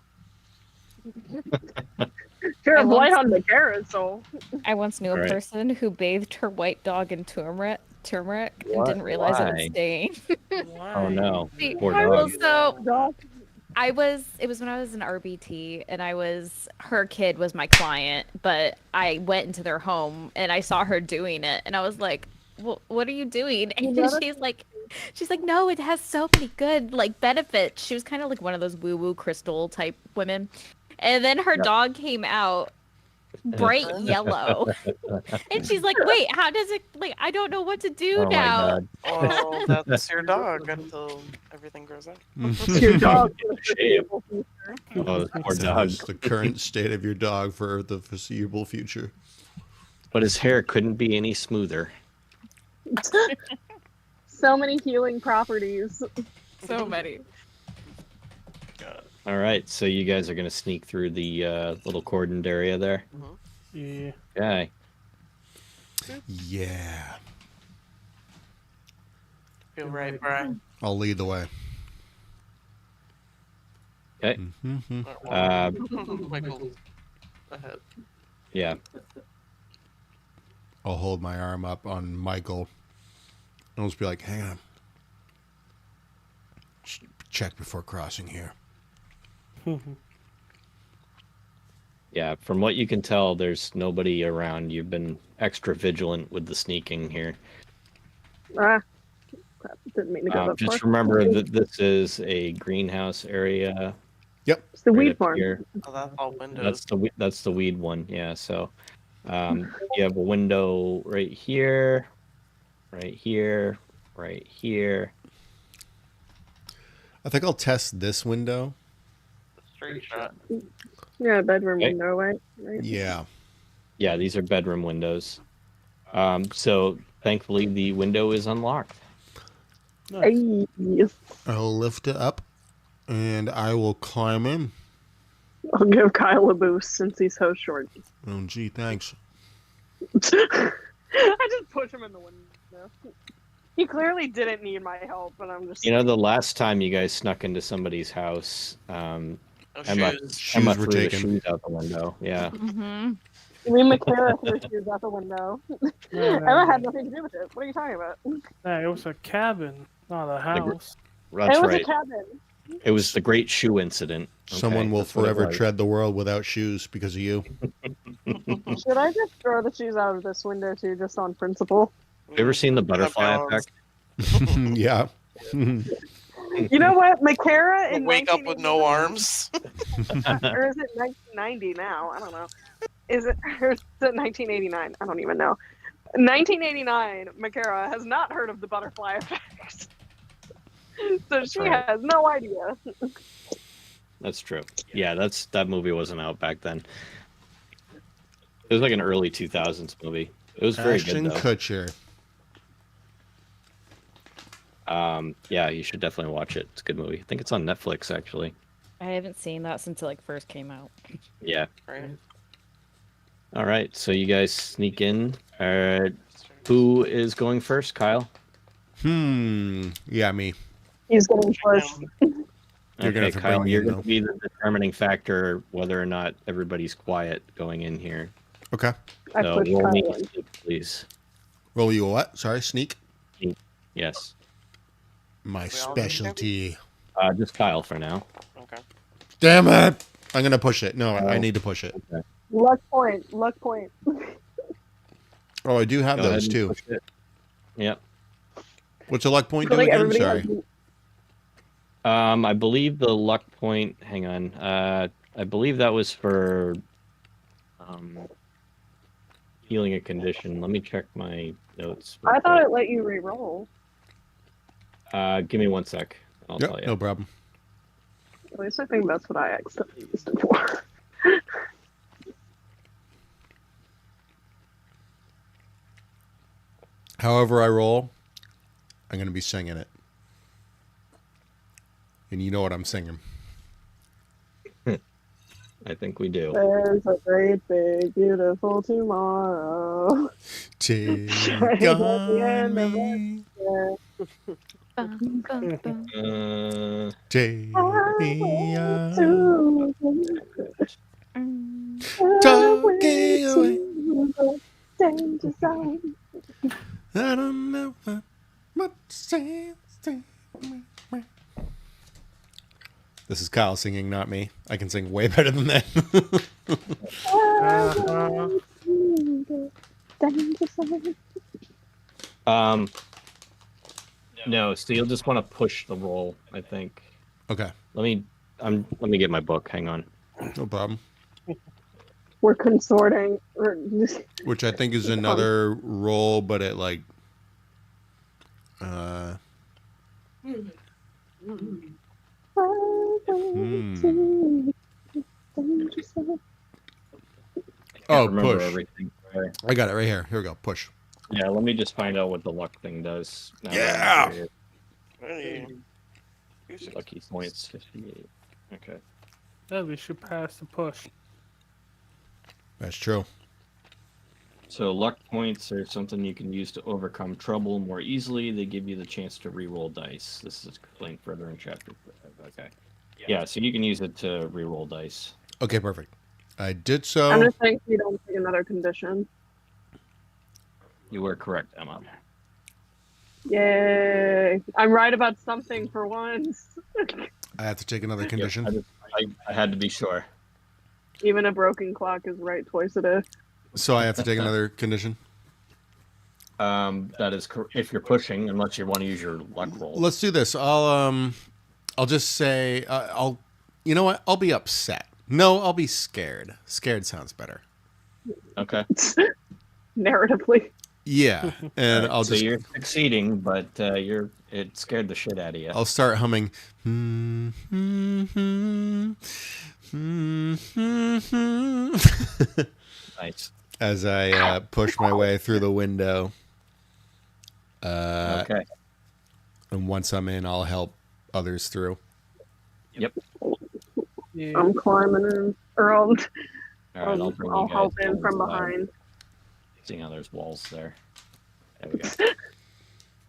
You're I a blight once- on the carrot soul. I once knew a Right. person who bathed her white dog in turmeric and What? didn't realize it Why? was stained. Oh no. See, Poor well, dog. so Dog. it was when I was in RBT and her kid was my client, but I went into their home and I saw her doing it and I was like, well, what are you doing? And know that- she's like, no, it has so many good like benefits. She was kind of like one of those woo-woo crystal type women. And then her dog came out bright yellow. And she's like, wait, how does it like I don't know what to do Oh my now. god. Well, that's your dog until everything grows out. Your dog. Shame. Oh, this poor dog. That's the current state of your dog for the foreseeable future. But his hair couldn't be any smoother. So many healing properties. So many. All right, so you guys are going to sneak through the little cordoned area there. Yeah. Okay. Yeah. Feel right, Brian. I'll lead the way. Okay. Mhm. Michael, ahead. Yeah. I'll hold my arm up on Michael. I'll just be like, hang on. Check before crossing here. Yeah, from what you can tell, there's nobody around. You've been extra vigilant with the sneaking here. Crap, didn't mean to go that Just far. remember that this is a greenhouse area. It's the right weed up farm. here. Oh, that's all windows. That's the weed one. Yeah. So, you have a window right here, right here, right here. I think I'll test this window. Straight shot. Yeah, bedroom Okay. window, right? Right. Yeah. Yeah, these are bedroom windows. So thankfully the window is unlocked. Hey, I'll lift it up and I will climb in. I'll give Kyle a boost since he's so short. Oh, gee, thanks. I just push him in the window. He clearly didn't need my help, but I'm just. You know, the last time you guys snuck into somebody's house, No Emma, shoes. Shoes Emma were threw the taken. shoes out the window. Yeah. Mm-hmm. You mean Makara threw shoes out the window? No, Emma had nothing to do with it. What are you talking about? it was a cabin, not a house. That's it was right. a cabin. It was the Great Shoe Incident. Okay, Someone will that's what it forever was. tread the world without shoes because of you. Should I just throw the shoes out of this window too, just on principle? Have you ever seen the butterfly balance. effect? Yeah. You know what, Makara in Wake up with no arms. or is it 1990 now? I don't know. Is it, or is it 1989? I don't even know. 1989, Makara has not heard of the butterfly effect. So she right. has no idea. That's true. Yeah, that movie wasn't out back then. It was like an early 2000s movie. It was very Ashton good though. Kutcher. Yeah, you should definitely watch it. It's a good movie. I think it's on Netflix actually. I haven't seen that since it like first came out. Yeah. Right. All right, so you guys sneak in. Who is going first, Kyle? Yeah, me. He's getting pushed. You're gonna Okay, have to Kyle, bring me you're in, going to be the determining factor whether or not everybody's quiet going in here. Okay. I So pushed roll me, Kyle in. please. Roll you a what? Sorry, sneak. Yes. My We all specialty. Just Kyle for now. Okay. Damn it! I'm gonna push it. No, I need to push it. Luck point. Luck point. Oh, I do have Go ahead those and too. push it. Yep. What's a luck point I do feel like again? everybody Sorry. has- I believe the luck point. Hang on. I believe that was for healing a condition. Let me check my notes. real I thought quick. it let you re-roll. Give me 1 sec. I'll tell Yep, you. no problem. At least I think that's what I accidentally used it for. However I roll, I'm gonna be singing it. And you know what I'm singing. I think we do. There's a great big beautiful tomorrow. Take At the end of me, Bum, bum, bum. take me out, Mm. talking away. Danger zone. I don't know what to say. This is Kyle singing, not me. I can sing way better than that. Danger zone. No. So you'll just want to push the roll. I think. Okay, Let me get my book. Hang on. no problem. We're consorting. Which I think is another roll, but it like Oh, Remember push. everything. Right. I got it right here. Here we go. Push. Yeah. Let me just find out what the luck thing does. now that Yeah! I'm here. Ready. Lucky points 58. Okay. Yeah, we should pass the push. That's true. So luck points are something you can use to overcome trouble more easily. They give you the chance to re-roll dice. This is explained further in chapter 5. Okay. Yeah, so you can use it to re-roll dice. Okay, perfect. I did I'm so. just saying we don't take another condition. You were correct, Emma. Yay! I'm right about something for once. I have to take another condition. I had to be sure. Even a broken clock is right twice a day. So I have to take another condition. That is if you're pushing, unless you want to use your luck roll. Let's do this. I'll just say you know what? I'll be upset. No, I'll be scared. Scared sounds better. Okay. Narratively. Yeah, and I'll So just you're succeeding, but it scared the shit out of you. I'll start humming. Nice. As I push my way through the window. Okay. And once I'm in, I'll help others through. Yep. Yeah. I'm climbing in. Or All right, I'll bring I'll you guys help in down from to, behind. seeing how there's walls there. There we go.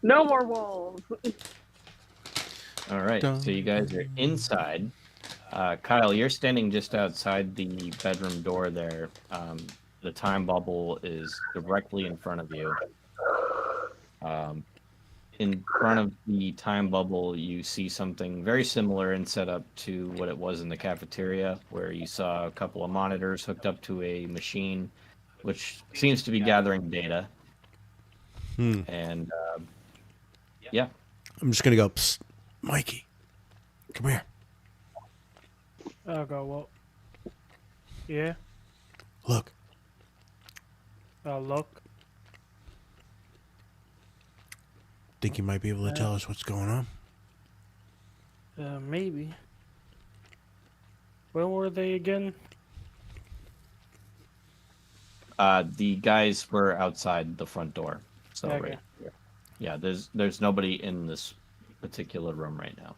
No more walls. All right. So you guys are inside. Kyle, you're standing just outside the bedroom door there. The time bubble is directly in front of you. In front of the time bubble, you see something very similar in setup to what it was in the cafeteria, where you saw a couple of monitors hooked up to a machine, which seems to be gathering data. And yeah, I'm just gonna go, Psst, Mikey, come here. I'll go, well. Yeah, Look. I'll look. Think you might be able to tell us what's going on? Maybe. Where were they again? the guys were outside the front door. So Okay. right here. Yeah, there's nobody in this particular room right now.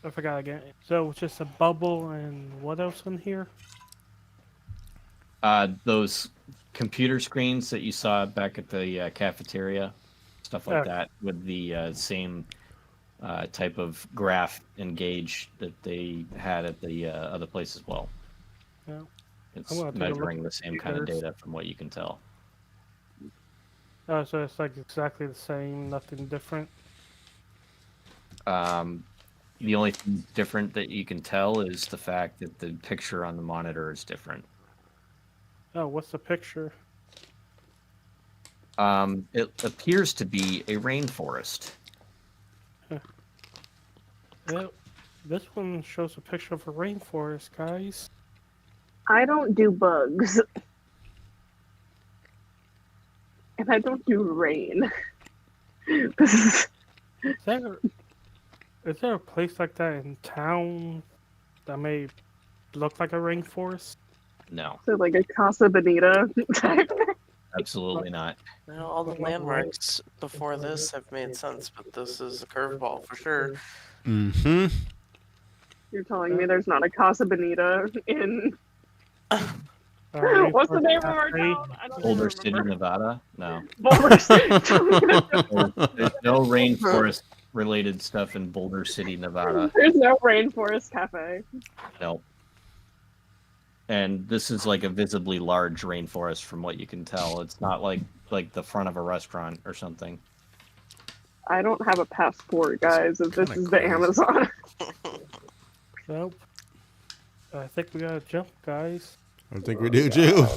I forgot again. So it's just a bubble and what else in here? Those computer screens that you saw back at the cafeteria, stuff like Okay. that, with the same type of graph and gauge that they had at the other place as well. Yeah. It's I'm gonna take a look measuring at the same kind of computers. data from what you can tell. Oh, so it's like exactly the same, nothing different. The only thing different that you can tell is the fact that the picture on the monitor is different. Oh, what's the picture? It appears to be a rainforest. Yeah, this one shows a picture of a rainforest, guys. I don't do bugs. And I don't do rain. This is Is there a place like that in town that may look like a rainforest? No, so like a Casa Bonita type. absolutely not. Well, all the landmarks before this have made sense, but this is a curveball for sure. Mm-hmm. You're telling me there's not a Casa Bonita in Rainforest what's the name of our Cafe? town? I don't Boulder even City, remember. Nevada? No. Boulder City. There's no rainforest related stuff in Boulder City, Nevada. There's no rainforest cafe. No. And this is like a visibly large rainforest from what you can tell. It's not like the front of a restaurant or something. I don't have a passport, guys. If this Kinda is the crazy. Amazon. Nope. I think we gotta jump, guys. I think we do too.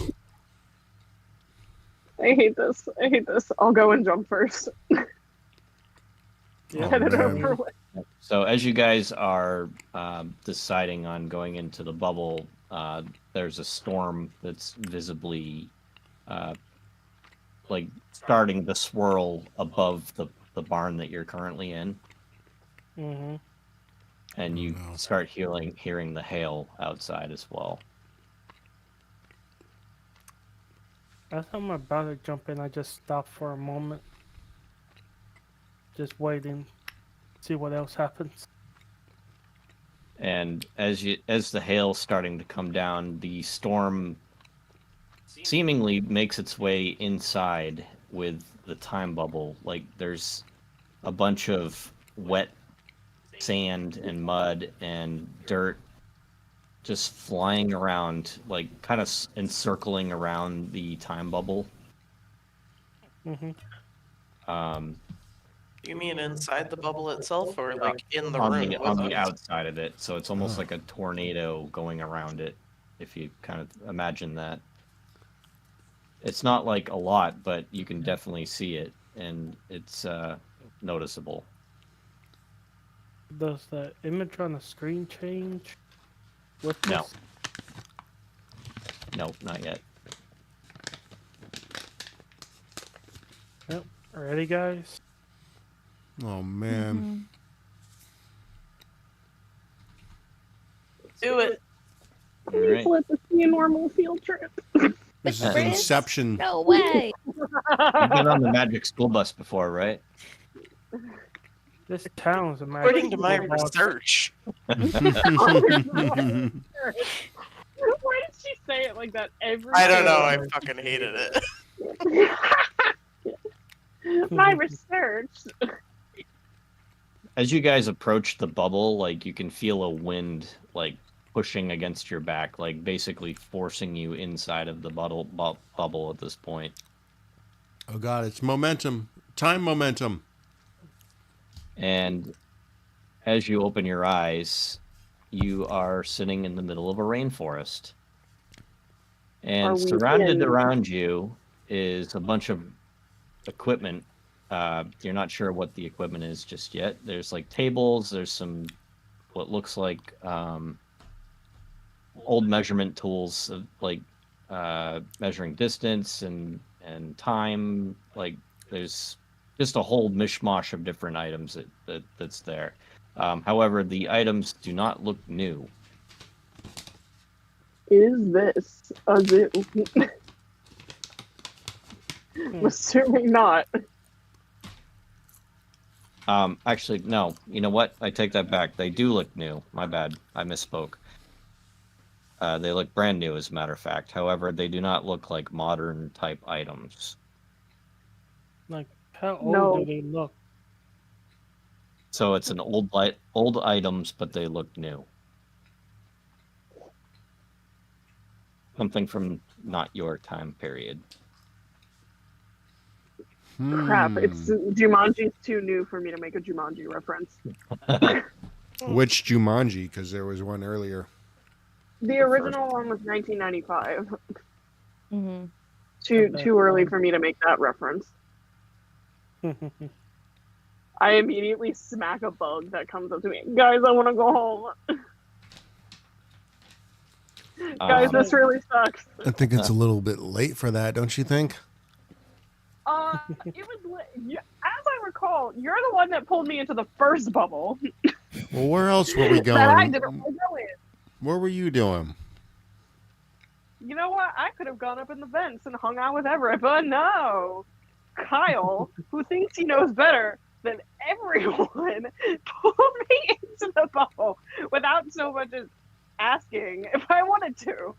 I hate this. I hate this. I'll go and jump first. Yeah. Get it man. over with. So as you guys are deciding on going into the bubble, there's a storm that's visibly like starting to swirl above the barn that you're currently in, Mm-hmm. and you no. start hearing the hail outside as well. As I'm about to jump in, I just stopped for a moment. Just waiting. See what else happens. And as the hail's starting to come down, the storm seemingly makes its way inside with the time bubble. Like there's a bunch of wet sand and mud and dirt just flying around, like kind of encircling around the time bubble. Mm-hmm. You mean inside the bubble itself, or like in the on room? the with on the us? outside of it, so it's almost like a tornado going around it, if you kind of imagine that. It's not like a lot, but you can definitely see it, and it's noticeable. Does the image on the screen change? With No. this? No, not yet. Yep. Ready, guys? Oh man. Do it. All Please right. let this be a normal field trip. This is Chris? Inception. No way. You've been on the Magic School Bus before, right? This town's a magic. According to my school bus. research. Why did she say it like that every I don't know. time? I fucking hated it. My research. As you guys approach the bubble, like you can feel a wind like pushing against your back, like basically forcing you inside of the bubble at this point. Oh God, it's momentum. Time momentum. And as you open your eyes, you are sitting in the middle of a rainforest. And Are we surrounded in- around you is a bunch of equipment. You're not sure what the equipment is just yet. There's like tables, there's some what looks like old measurement tools, like measuring distance and time. Like there's just a whole mishmash of different items that's there. However, the items do not look new. Is this a zoo? I'm assuming not. Actually, no. You know what? I take that back. They do look new. My bad. I misspoke. They look brand new, as a matter of fact. However, they do not look like modern type items. Like, how old No. do they look? So it's an old items, but they look new. Something from not your time period. Crap, it's Jumanji's too new for me to make a Jumanji reference. Which Jumanji? Because there was one earlier. The original one was 1995. Mm-hmm. Too early for me to make that reference. I immediately smack a bug that comes up to me. Guys, I want to go home. Guys, this really sucks. I think it's a little bit late for that, don't you think? It was as I recall, you're the one that pulled me into the first bubble Well, where else were we that I going? didn't want to go in. What were you doing? You know what? I could have gone up in the vents and hung out with Everett, but no. Kyle, who thinks he knows better than everyone, pulled me into the bubble without so much as asking if I wanted to.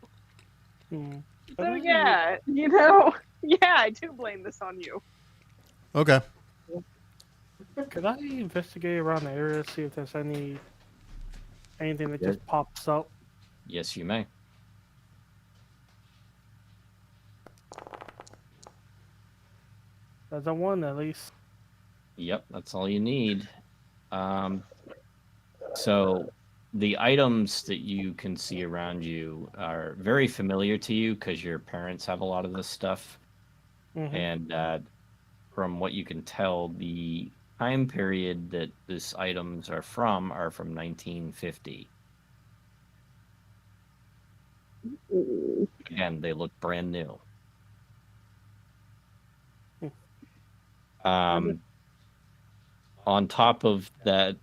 Hmm. So yeah, yeah, I do blame this on you. Okay. Could I investigate around the area, see if there's anything that Yeah. just pops up? Yes, you may. There's a one at least. Yep, that's all you need. So the items that you can see around you are very familiar to you because your parents have a lot of this stuff. Mm-hmm. And from what you can tell, the time period that these items are from 1950. Again, they look brand new. On top of that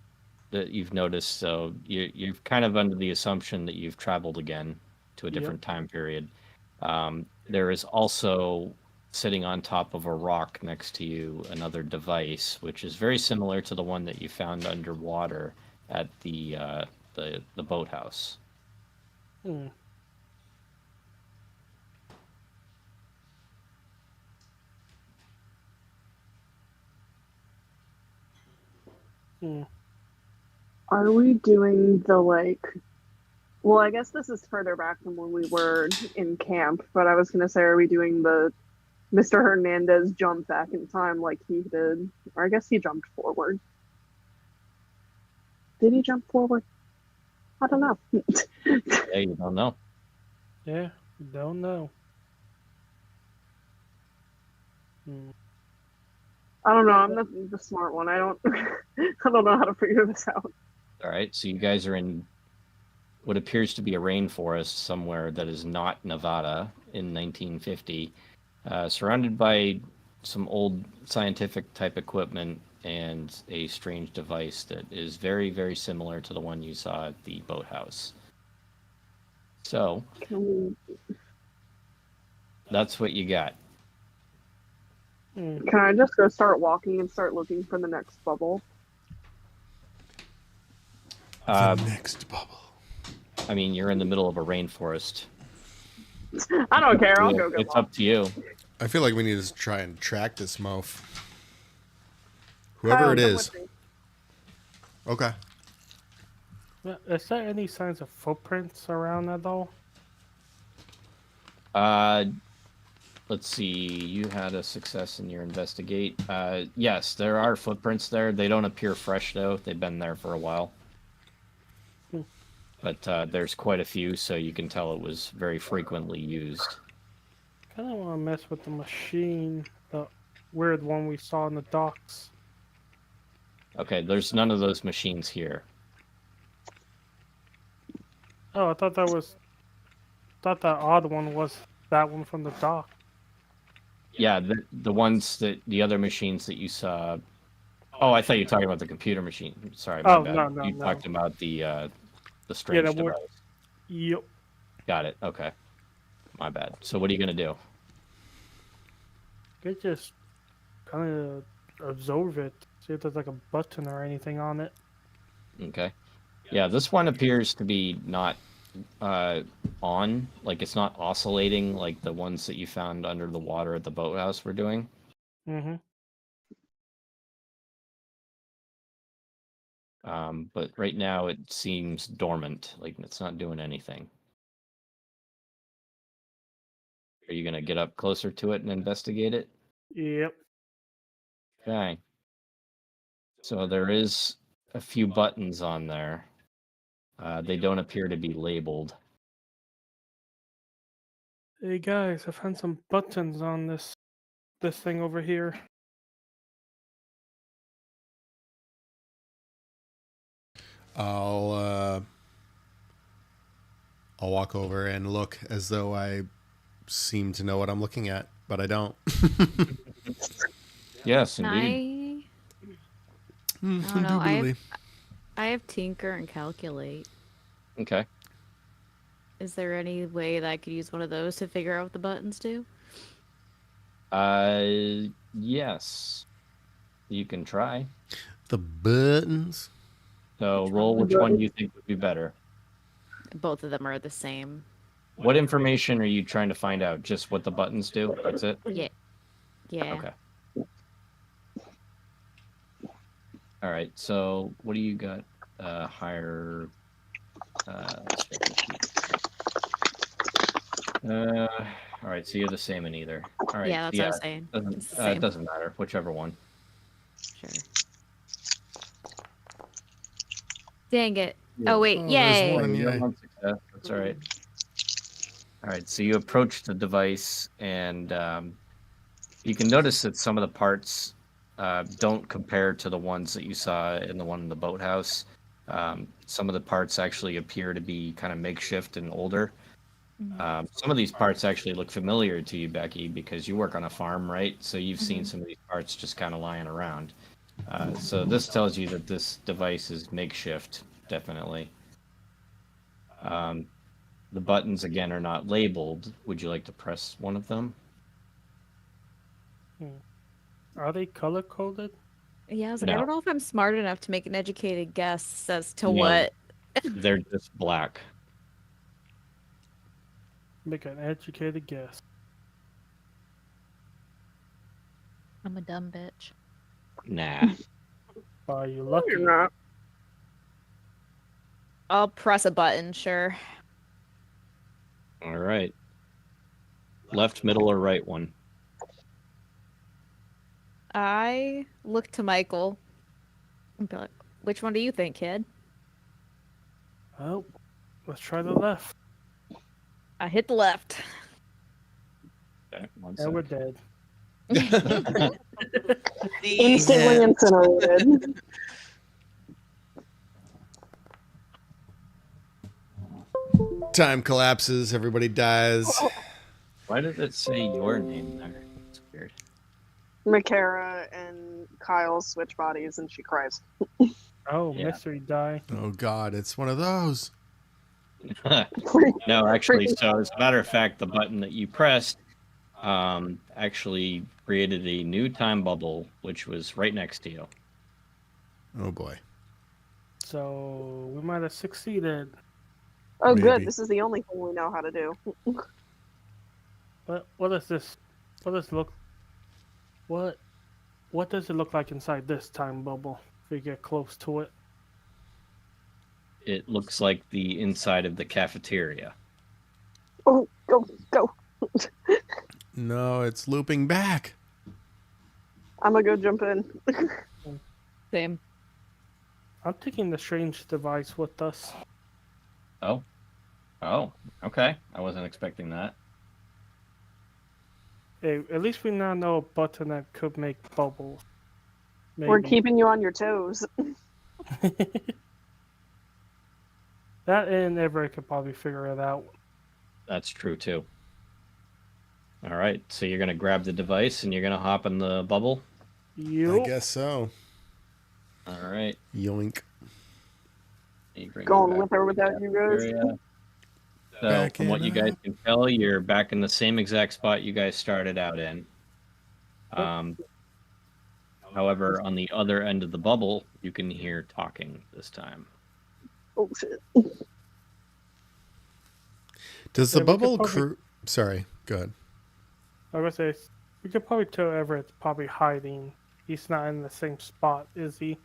you've noticed, so you're kind of under the assumption that you've traveled again to a different time period. There is also sitting on top of a rock next to you another device, which is very similar to the one that you found underwater at the boathouse. Hmm. Hmm. Are we doing the well, I guess this is further back than when we were in camp, but I was going to say, are we doing the Mr. Hernandez jump back in time like he did? Or I guess he jumped forward. Did he jump forward? I don't know. Yeah, you don't know. Yeah, don't know. Hmm. I don't know. I'm the smart one. I don't know how to figure this out. All right, so you guys are in what appears to be a rainforest somewhere that is not Nevada in 1950, surrounded by some old scientific type equipment and a strange device that is very, very similar to the one you saw at the boathouse. So that's what you got. Hmm. Can I just go start walking and start looking for the next bubble? The next bubble. I mean, you're in the middle of a rainforest. I don't care. I'll Yeah, go get it's one. up to you. I feel like we need to try and track this mof. Whoever Kyle, it come is. with me. Okay. Is there any signs of footprints around at all? Let's see. You had a success in your investigate. Yes, there are footprints there. They don't appear fresh though. They've been there for a while. But there's quite a few, so you can tell it was very frequently used. Kind of want to mess with the machine, the weird one we saw in the docks. Okay, there's none of those machines here. Oh, I thought that odd one was that one from the dock. Yeah, the ones that the other machines that you saw. Oh, I thought you were talking about the computer machine. Sorry, my bad. No, you no. talked about the strange that device. Yep. Got it. Okay, my bad. So what are you gonna do? They just kind of absorb it. See if there's like a button or anything on it. Okay. Yeah, this one appears to be not on. Like it's not oscillating like the ones that you found under the water at the boathouse were doing. Mm-hmm. But right now it seems dormant. Like it's not doing anything. Are you gonna get up closer to it and investigate it? Yep. Okay. So there is a few buttons on there. They don't appear to be labeled. Hey guys, I found some buttons on this thing over here. I'll walk over and look as though I seem to know what I'm looking at, but I don't. Yes, Can indeed. I don't know. I have Tinker and Calculate. Okay. Is there any way that I could use one of those to figure out what the buttons do? Yes. You can try. The buttons. So roll which one you think would be better. Both of them are the same. What information are you trying to find out? Just what the buttons do? That's it? Yeah. Yeah. Okay. All right. So what do you got? Higher. All right. So you're the same in either. All right. Yeah, that's what I was saying. It's the It same. doesn't matter. Whichever one. Sure. Dang it. Yeah. Oh, wait. Oh, there's Yay. one. You have Yay. one success. That's all right. All right. So you approach the device, and you can notice that some of the parts don't compare to the ones that you saw in the one in the boathouse. Some of the parts actually appear to be kind of makeshift and older. Some of these parts actually look familiar to you, Becky, because you work on a farm, right? So you've seen some of these parts just kind of lying around. So this tells you that this device is makeshift, definitely. The buttons, again, are not labeled. Would you like to press one of them? Are they color coded? Yeah, I was like, I No. don't know if I'm smart enough to make an educated guess as to No. what. They're just black. Make an educated guess. I'm a dumb bitch. Nah. Are you lucky? You're not. I'll press a button, sure. All right. Left, middle, or right one? I look to Michael and be like, which one do you think, kid? Oh, let's try the left. I hit the left. Okay, one And we're sec. dead. Instantly incinerated. Time collapses. Everybody dies. Why did it say your name there? It's weird. Makara and Kyle switch bodies and she cries. Oh, Yeah. mystery die. Oh God, it's one of those. No, actually, so as a matter of fact, the button that you pressed actually created a new time bubble, which was right next to you. Oh boy. So we might have succeeded. Oh, Maybe. good. This is the only thing we know how to do. But what is this? What does it look? What does it look like inside this time bubble? If we get close to it. it looks like the inside of the cafeteria. Oh, go, go. No, it's looping back. I'm gonna go jump in. Same. I'm taking the strange device with us. Oh. Oh, okay. I wasn't expecting that. Hey, at least we now know a button that could make bubbles. We're Maybe. keeping you on your toes. That and Everett could probably figure it out. That's true too. All right, so you're gonna grab the device and you're gonna hop in the bubble. You. I guess so. All right. Yoink. You bring me Going back with or to the without you guys. cafeteria. So, Back from what in you guys up. can tell, you're back in the same exact spot you guys started out in. However, on the other end of the bubble, you can hear talking this time. Oh shit. Does the Yeah, we could bubble probably- Sorry, go ahead. I was gonna say we could probably tell Everett's probably hiding. He's not in the same spot, is he?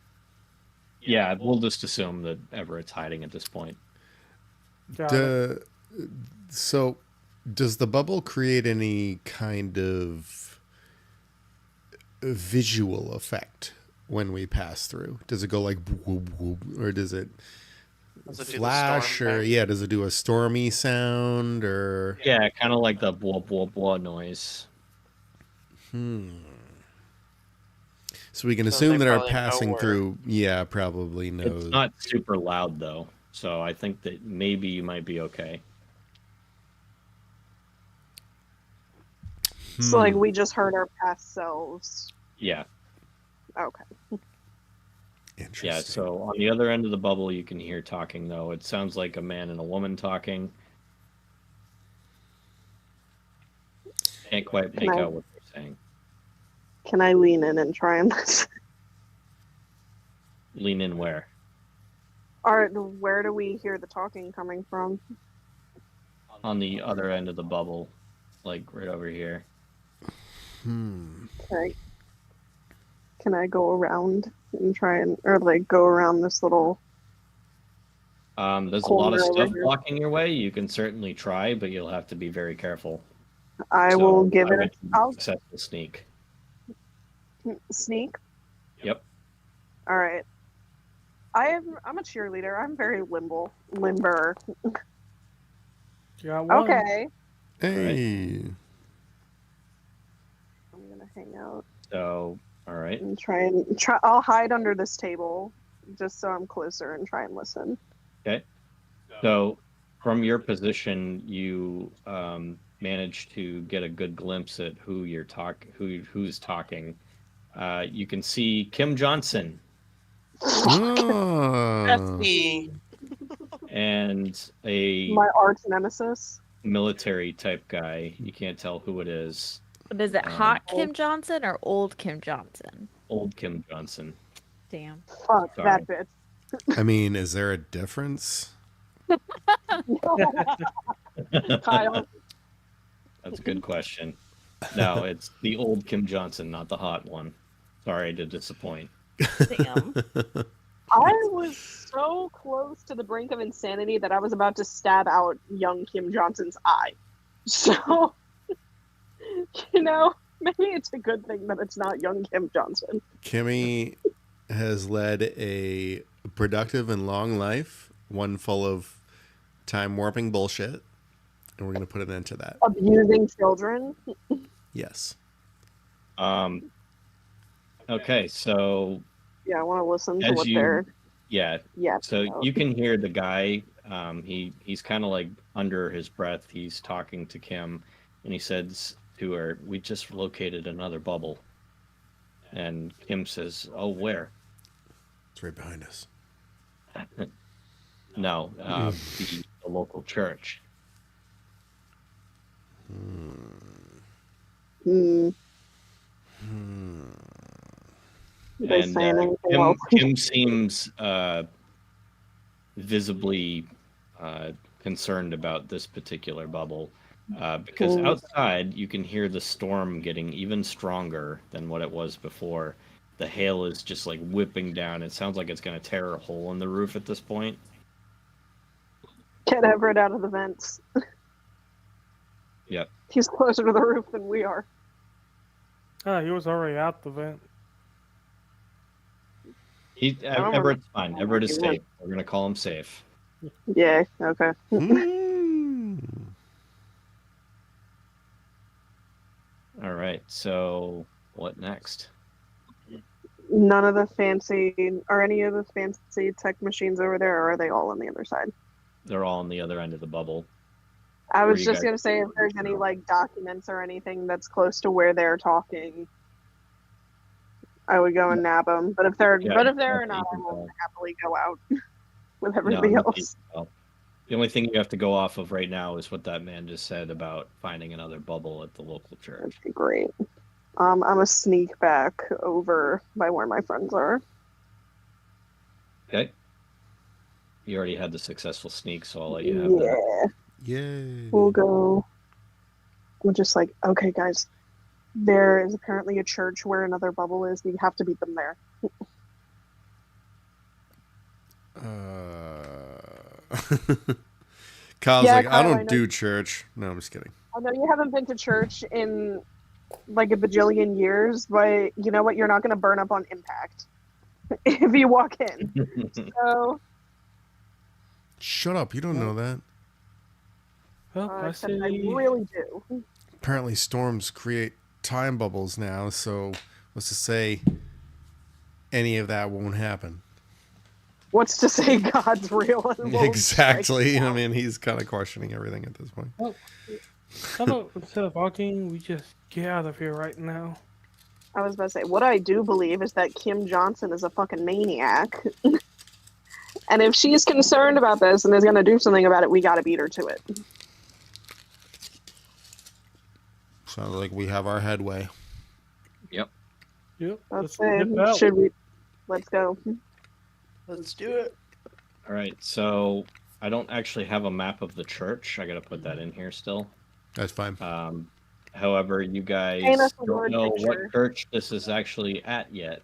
Yeah, we'll just assume that Everett's hiding at this point. Got it. So, does the bubble create any kind of visual effect when we pass through? Does it go like whoop, whoop, or does it Does it do the flash, storm or thing? yeah, does it do a stormy sound, or Yeah, kind of like the blah blah blah noise. so we can So assume they that our probably know passing where- through, yeah, probably knows. It's not super loud though, so I think that maybe you might be okay. So like we just heard our past selves. Yeah, Okay. Interesting. yeah. So on the other end of the bubble, you can hear talking though. It sounds like a man and a woman talking. Can't quite make I- out what they're saying. Can I lean in and try and listen? Lean in where? Or where do we hear the talking coming from? On the other end of the bubble, like right over here. Okay. Can I go around and try and or like go around this little There's a lot of Corner over stuff here. blocking your way. You can certainly try, but you'll have to be very careful. I So will give I it would a I'll successful sneak. sneak. Yep. All right. I'm a cheerleader. I'm very limber. You got one. Okay. Hey, I'm gonna hang out So, all right. and try. I'll hide under this table just so I'm closer and try and listen. Okay. So, from your position, you managed to get a good glimpse at who who's talking. You can see Kim Johnson oh. Bestie. and a My arch nemesis. military type guy. You can't tell who it is. But is it Um, hot Kim Johnson or old Kim Johnson? Old Kim Johnson. Damn. Fuck Sorry. that bitch. I mean, is there a difference? Kyle. That's a good question. No, it's the old Kim Johnson, not the hot one. Sorry to disappoint. Damn. I was so close to the brink of insanity that I was about to stab out young Kim Johnson's eye. So, maybe it's a good thing that it's not young Kim Johnson. Kimmy has led a productive and long life, one full of time warping bullshit, and we're going to put an end to that. Abusing children. Yes. Okay, so Yeah, I want to listen to As what you- they're. yeah, Yeah. so you can hear the guy. He's kind of like under his breath. He's talking to Kim, and he says to her, "We just located another bubble." And Kim says, "Oh, where?" It's right behind us. No, the local church. Hmm. They And saying anything Kim, else? Kim seems visibly concerned about this particular bubble because Cool. outside you can hear the storm getting even stronger than what it was before. The hail is just like whipping down. It sounds like it's going to tear a hole in the roof at this point. Get Everett out of the vents. Yep. He's closer to the roof than we are. Ah, he was already out the vent. Everett's fine. Everett is safe. We're gonna call him safe. Yeah, okay. Hmm. All right. So what next? None of the fancy, are any of the fancy tech machines over there, or are they all on the other side? They're all on the other end of the bubble. I Where was you just guys- going to say if there's any like documents or anything that's close to where they're talking, I would go and nab them. But if they're Yeah, not, nothing I you can will tell. happily go out with No, everybody nothing you else. can tell. The only thing you have to go off of right now is what that man just said about finding another bubble at the local church. Okay, great. I'm a sneak back over by where my friends are. Okay. You already had the successful sneak, so I'll let you have that. Yeah, Yay. we'll go. We're just like, okay, guys. There is apparently a church where another bubble is. We have to beat them there. Kyle's Yeah, like, I Kyle, I don't know. do church. No, I'm just kidding. I know you haven't been to church in like a bajillion years, but you know what? You're not going to burn up on impact if you walk in. So, Shut up. You don't know that. Oh, I except I see. really do. Apparently, storms create time bubbles now. So, what's to say any of that won't happen? What's to say God's real? And won't Exactly. strike I down? mean, he's kind of questioning everything at this point. How about instead of walking, we just get out of here right now? I was about to say, what I do believe is that Kim Johnson is a fucking maniac. And if she's concerned about this and is going to do something about it, we got to beat her to it. Sounds like we have our headway. Yep. Let's Let's say, nip out. should we? Let's go. Let's do it. All right. So I don't actually have a map of the church. I got to put that in here still. That's fine. However, you guys Paint us a don't word know picture. what church this is actually at yet.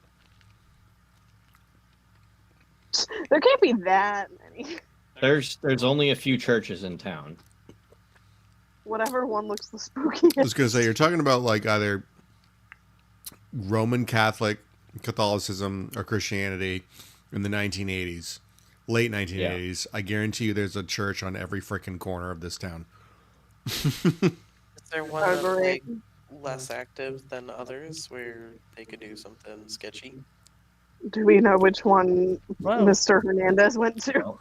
There can't be that many. There's only a few churches in town. Whatever one looks the I was spookiest. going to say, you're talking about like either Roman Catholicism or Christianity in the 1980s, late 1980s. I guarantee you there's a church on every freaking corner of this town. Is there one that's Agree. like less active than others where they could do something sketchy? Do we know which one Wow. Mr. Hernandez went to? Well,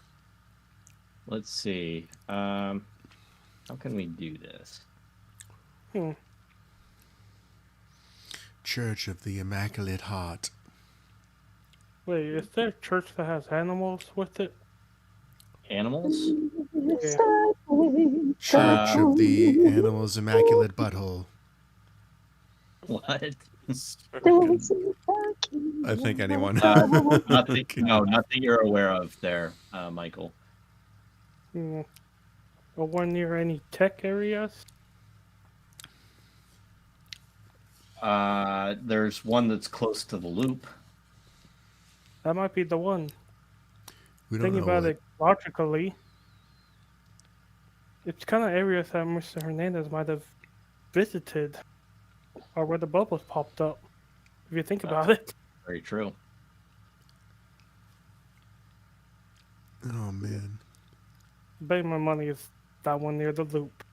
let's see. How can we do this? Church of the Immaculate Heart. Wait, is there a church that has animals with it? Animals? Church of the Animal's Immaculate Butthole. What? I think anyone. Nothing. No, nothing you're aware of there, Michael. Hmm. Or one near any tech areas? There's one that's close to the loop. That might be the one. We don't Thinking know. about Like, it logically, it's kind of areas that Mr. Hernandez might have visited, or where the bubbles popped up. If you think about it. Very true. oh man. Bet my money is that one near the loop.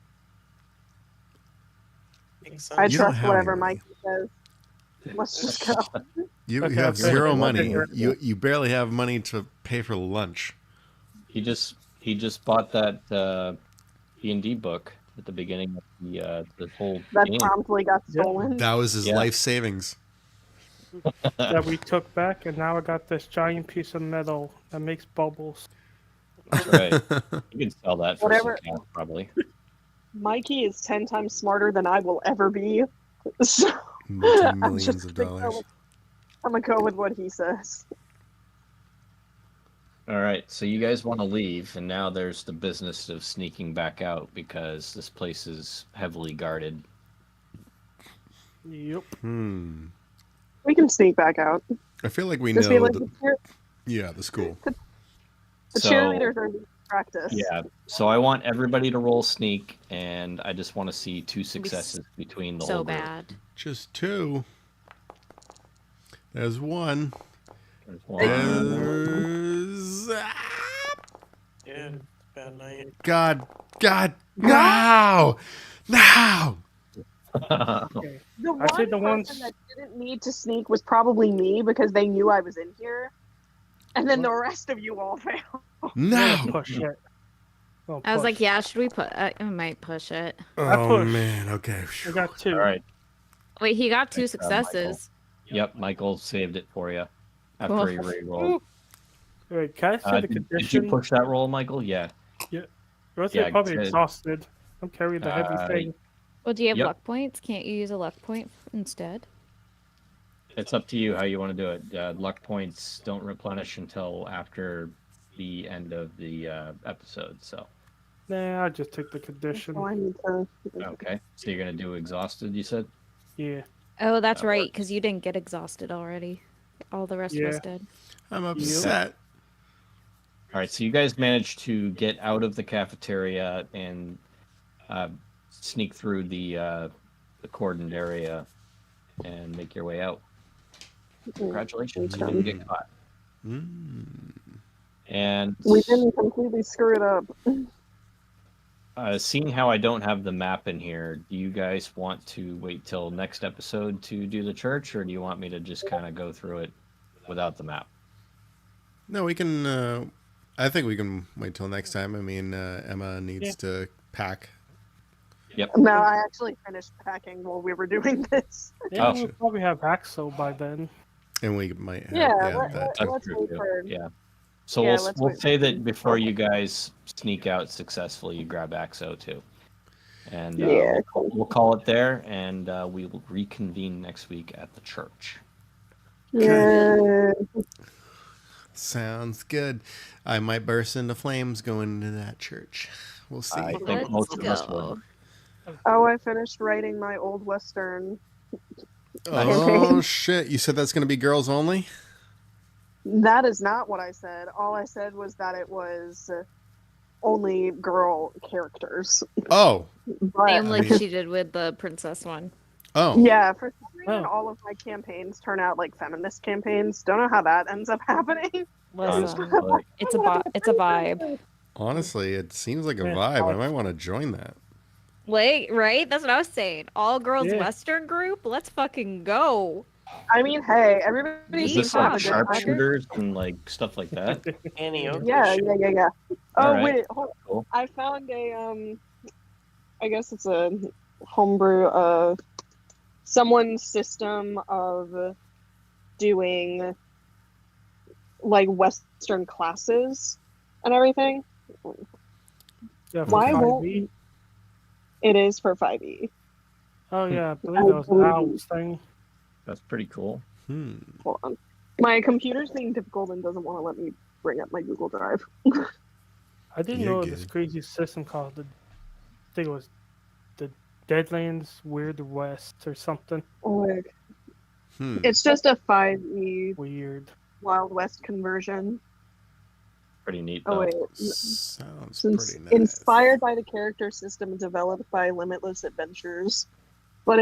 Makes I sense. You don't trust have whatever any money. Mikey says. Let's just go. You Okay, have okay. zero Okay, money. okay. You barely have money to pay for lunch. He just bought that D&D book at the beginning of the whole That game. promptly got stolen. That was his Yeah. life savings. That we took back, and now I got this giant piece of metal that makes bubbles. That's right. You can sell that for Whatever. some cash, probably. Mikey is 10 times smarter than I will ever be. So Multi-millions just of gonna go dollars. with- I'm going to go with what he says. All right, so you guys want to leave, and now there's the business of sneaking back out because this place is heavily guarded. Yep. We can sneak back out. I feel like we Just be know. like, The, the yeah, the school. The So- cheerleaders are practice. Yeah. So I want everybody to roll sneak, and I just want to see 2 successes between the So whole group. bad. Just 2. There's 1. There's one. There's... Yeah, bad night. God. No! No! Okay. The I say one the person ones- that didn't need to sneak was probably me because they knew I was in here, and then the rest of you all failed. I'm No! gonna push it. I'll I was push. like, yeah, should we put? I might push it. Oh, push. man. Okay. I got 2. All right. Wait, he got 2 Nice job, Michael. successes. Yep, Michael saved it for you after Cool. he re-rolled. Wait, can I say the Did you condition? push that roll, Michael? Yeah. Rose Yeah, probably good. exhausted. I'm carrying the heavy thing. Well, do you have Yep. luck points? Can't you use a luck point instead? It's up to you how you want to do it. Luck points don't replenish until after the end of the episode. So, Nah, I just took the condition. So I need to. okay. So you're going to do exhausted, you said? Yeah. Oh, that's That right, works. because you didn't get exhausted already. All the rest of us Yeah. did. I'm upset. All right. So you guys managed to get out of the cafeteria and sneak through the cordoned area and make your way out. Congratulations. You didn't get caught. Mm. And We didn't completely screw it up. seeing how I don't have the map in here, do you guys want to wait till next episode to do the church, or do you want me to just kind of go through it without the map? No, we can... I think we can wait till next time. I mean, Emma needs to pack. Yep. No, I actually finished packing while we were doing this. Yeah, Oh. we'll probably have Axel by then. And we might have... Yeah, that. That's let's true, wait too. for. Yeah. So Yeah, we'll let's we'll wait say for- that before you guys sneak out successfully, you grab Axo too, and Yeah, we'll call it there, and we will reconvene next week at the church. Yeah. Sounds good. I might burst into flames going into that church. We'll see. I think Let's most of us go. would. Oh, I finished writing my old western. Oh, shit. You said that's going to be girls only? That is not what I said. All I said was that it was only girl characters. Oh. But Same like mean- she did with the princess one. Oh. yeah, for some reason, Oh. all of my campaigns turn out like feminist campaigns. Don't know how that ends up happening. Honestly, Listen, like, it's a vibe. Honestly, it seems like a Yeah. vibe. I might want to join that. Wait, right? That's what I was saying. All girls Yeah. Western group. Let's fucking go. I mean, hey, everybody is Yeehaw. this seems to have like a good time. sharpshooters and like stuff like that? Annie Oakley Yeah, shit. yeah. Oh All right. wait, hold. Cool. I found a I guess it's a homebrew someone's system of doing like Western classes and everything. Yeah, for Why 5e. won't it is for 5e? Oh yeah, I believe that was the owls thing. That's pretty cool. Hold on. My computer's being difficult and doesn't want to let me bring up my Google Drive. I didn't You're know good. this crazy system called I think it was the Deadlands Weird West or something Like, Hmm. it's just a 5e weird. Wild West conversion. Pretty neat. Oh Though. wait. Sounds Since pretty nice. inspired by the character system developed by Limitless Adventures, but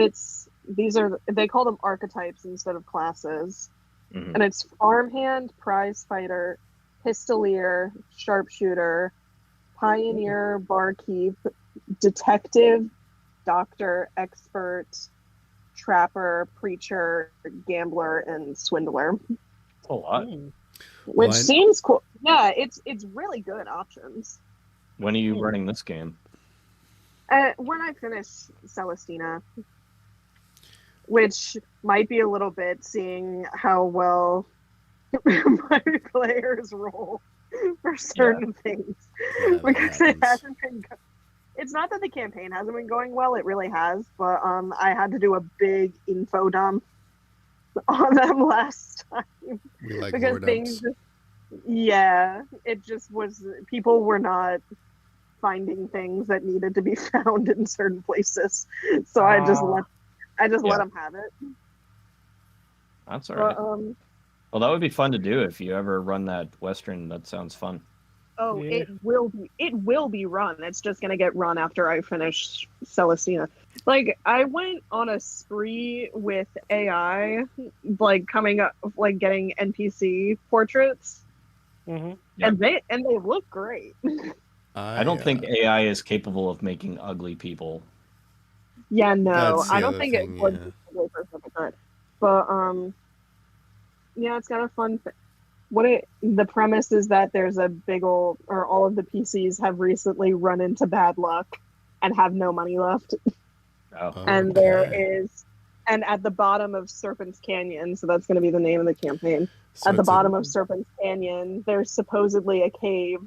they call them archetypes instead of classes, Mhm. and it's farmhand, prize fighter, pistolier, sharpshooter, pioneer, barkeep, detective, doctor, expert, trapper, preacher, gambler, and swindler. That's a lot. Hmm. Which What? seems cool. Yeah, it's really good options. When are you running this game? When I finish Celestina, which might be a little bit seeing how well my players roll for certain things, Yeah, that because it happens. hasn't been. It's not that the campaign hasn't been going well; it really has. But I had to do a big info dump on them last time We like because more things. dumps. Yeah, it just was. People were not finding things that needed to be found in certain places, so I just let Yeah. them have it. That's all right. But, Well, that would be fun to do if you ever run that Western. That sounds fun. Oh, Yeah. it will be run. It's just gonna get run after I finish Celestina. Like I went on a spree with AI, like coming up, like getting NPC portraits, Mm-hmm. Yep. and they look great. I don't think AI is capable of making ugly people. Yeah, no, That's the I don't other think thing, it would yeah. be really perfect, but yeah, it's got a fun. The premise is that there's a big old, or all of the PCs have recently run into bad luck and have no money left. Oh, And there Okay. is, and at the bottom of Serpent's Canyon, so that's going to be the name of the campaign. So At the it's a- bottom of Serpent's Canyon, there's supposedly a cave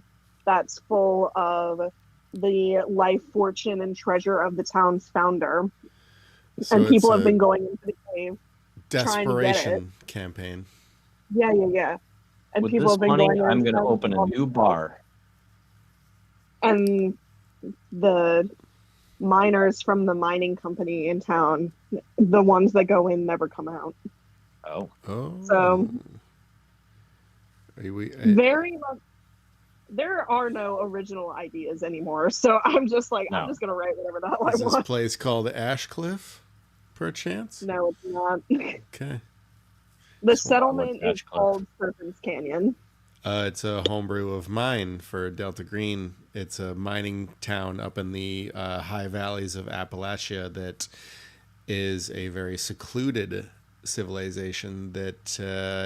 that's full of the life, fortune, and treasure of the town's founder. so And it's people have a been going into the cave trying to get it. desperation campaign. Yeah. And with people this have been money, going I'm in going to open a new bar. And the miners from the mining company in town, the ones that go in never come out. Oh, Oh. So- we, Very much. There are no original ideas anymore, so I'm just like, I'm No. just gonna write whatever the hell I is this want. place called Ashcliff, perchance? No, it's not. Okay. The Just wonder settlement what's is Ashcliff. called Serpent's Canyon. It's a homebrew of mine for Delta Green. It's a mining town up in the high valleys of Appalachia that is a very secluded civilization that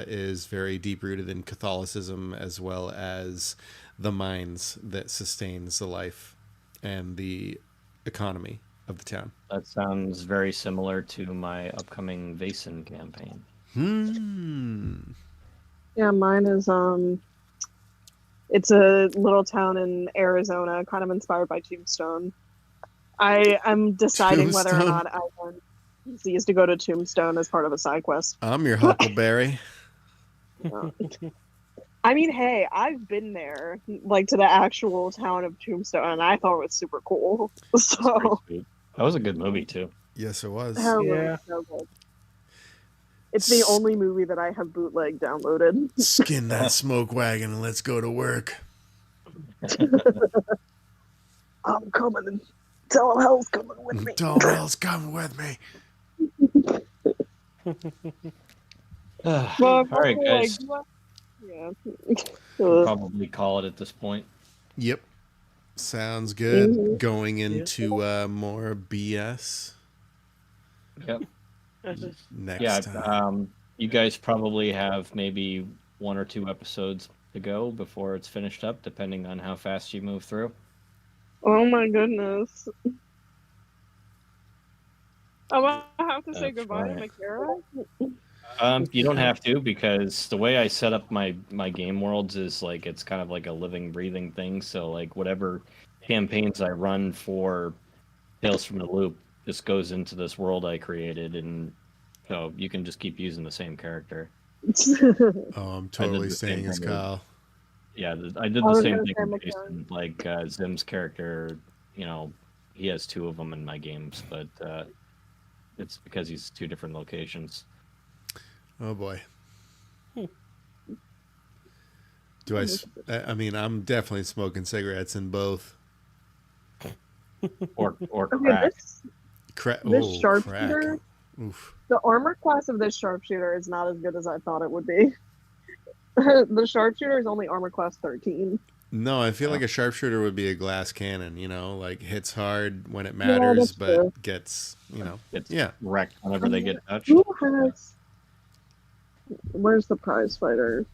is very deep rooted in Catholicism, as well as the mines that sustains the life and the economy of the town. that sounds very similar to my upcoming Vaesen campaign. Yeah, mine is it's a little town in Arizona, kind of inspired by Tombstone. I'm deciding whether or Tombstone? not I want Z's to go to Tombstone as part of a side quest. I'm your Huckleberry. I mean, hey, I've been there, like to the actual town of Tombstone, and I thought it was super cool. That's pretty So, sweet. That was a good movie too. Yes, it was. hell Yeah. yeah, so good. It's the only movie that I have bootleg downloaded. Skin that smoke wagon and let's go to work. I'm coming, and tell 'em hell's coming with me. Darrell's coming with me. But All right, also, guys. yeah. We'll probably call it at this point. Yep. Sounds good. Mhm. Going into more BS Yep. next Yeah. time. You guys probably have maybe 1 or 2 episodes to go before it's finished up, depending on how fast you move through. Oh my goodness. Oh, I have to say That's goodbye right. to Makara? You don't have to, because the way I set up my game worlds is like it's kind of like a living, breathing thing. So like whatever campaigns I run for Tales from the Loop just goes into this world I created, and so you can just keep using the same character. Oh, I'm totally the same staying as thing with- Kyle. Yeah, I did I the was same gonna thing say with McLaren. Jason. Like Zim's character, you know, he has 2 of them in my games, but it's because he's 2 different locations. Oh boy. I mean, I'm definitely smoking cigarettes in both. Or Okay, crack. this sharpshooter, Oof. the armor class of this sharpshooter is not as good as I thought it would be. The sharpshooter is only armor class 13. No, I feel Oh. like a sharpshooter would be a glass cannon, you know, like hits hard when it Yeah, matters, that's but true. gets, you know, It's yeah. wrecked whenever they get touched. Who has... Where's the prize fighter?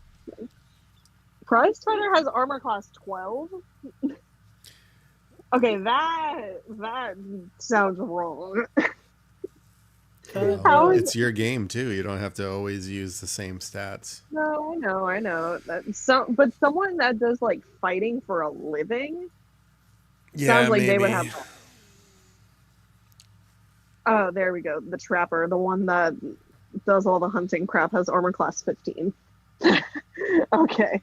Prize fighter has armor class 12? Okay, that sounds wrong. Well, How is- it's your game too. You don't have to always use the same stats. No, I know. But someone that does like fighting for a living sounds like they would have. Oh, there we go. The trapper, the one that does all the hunting crap, has armor class 15. Okay.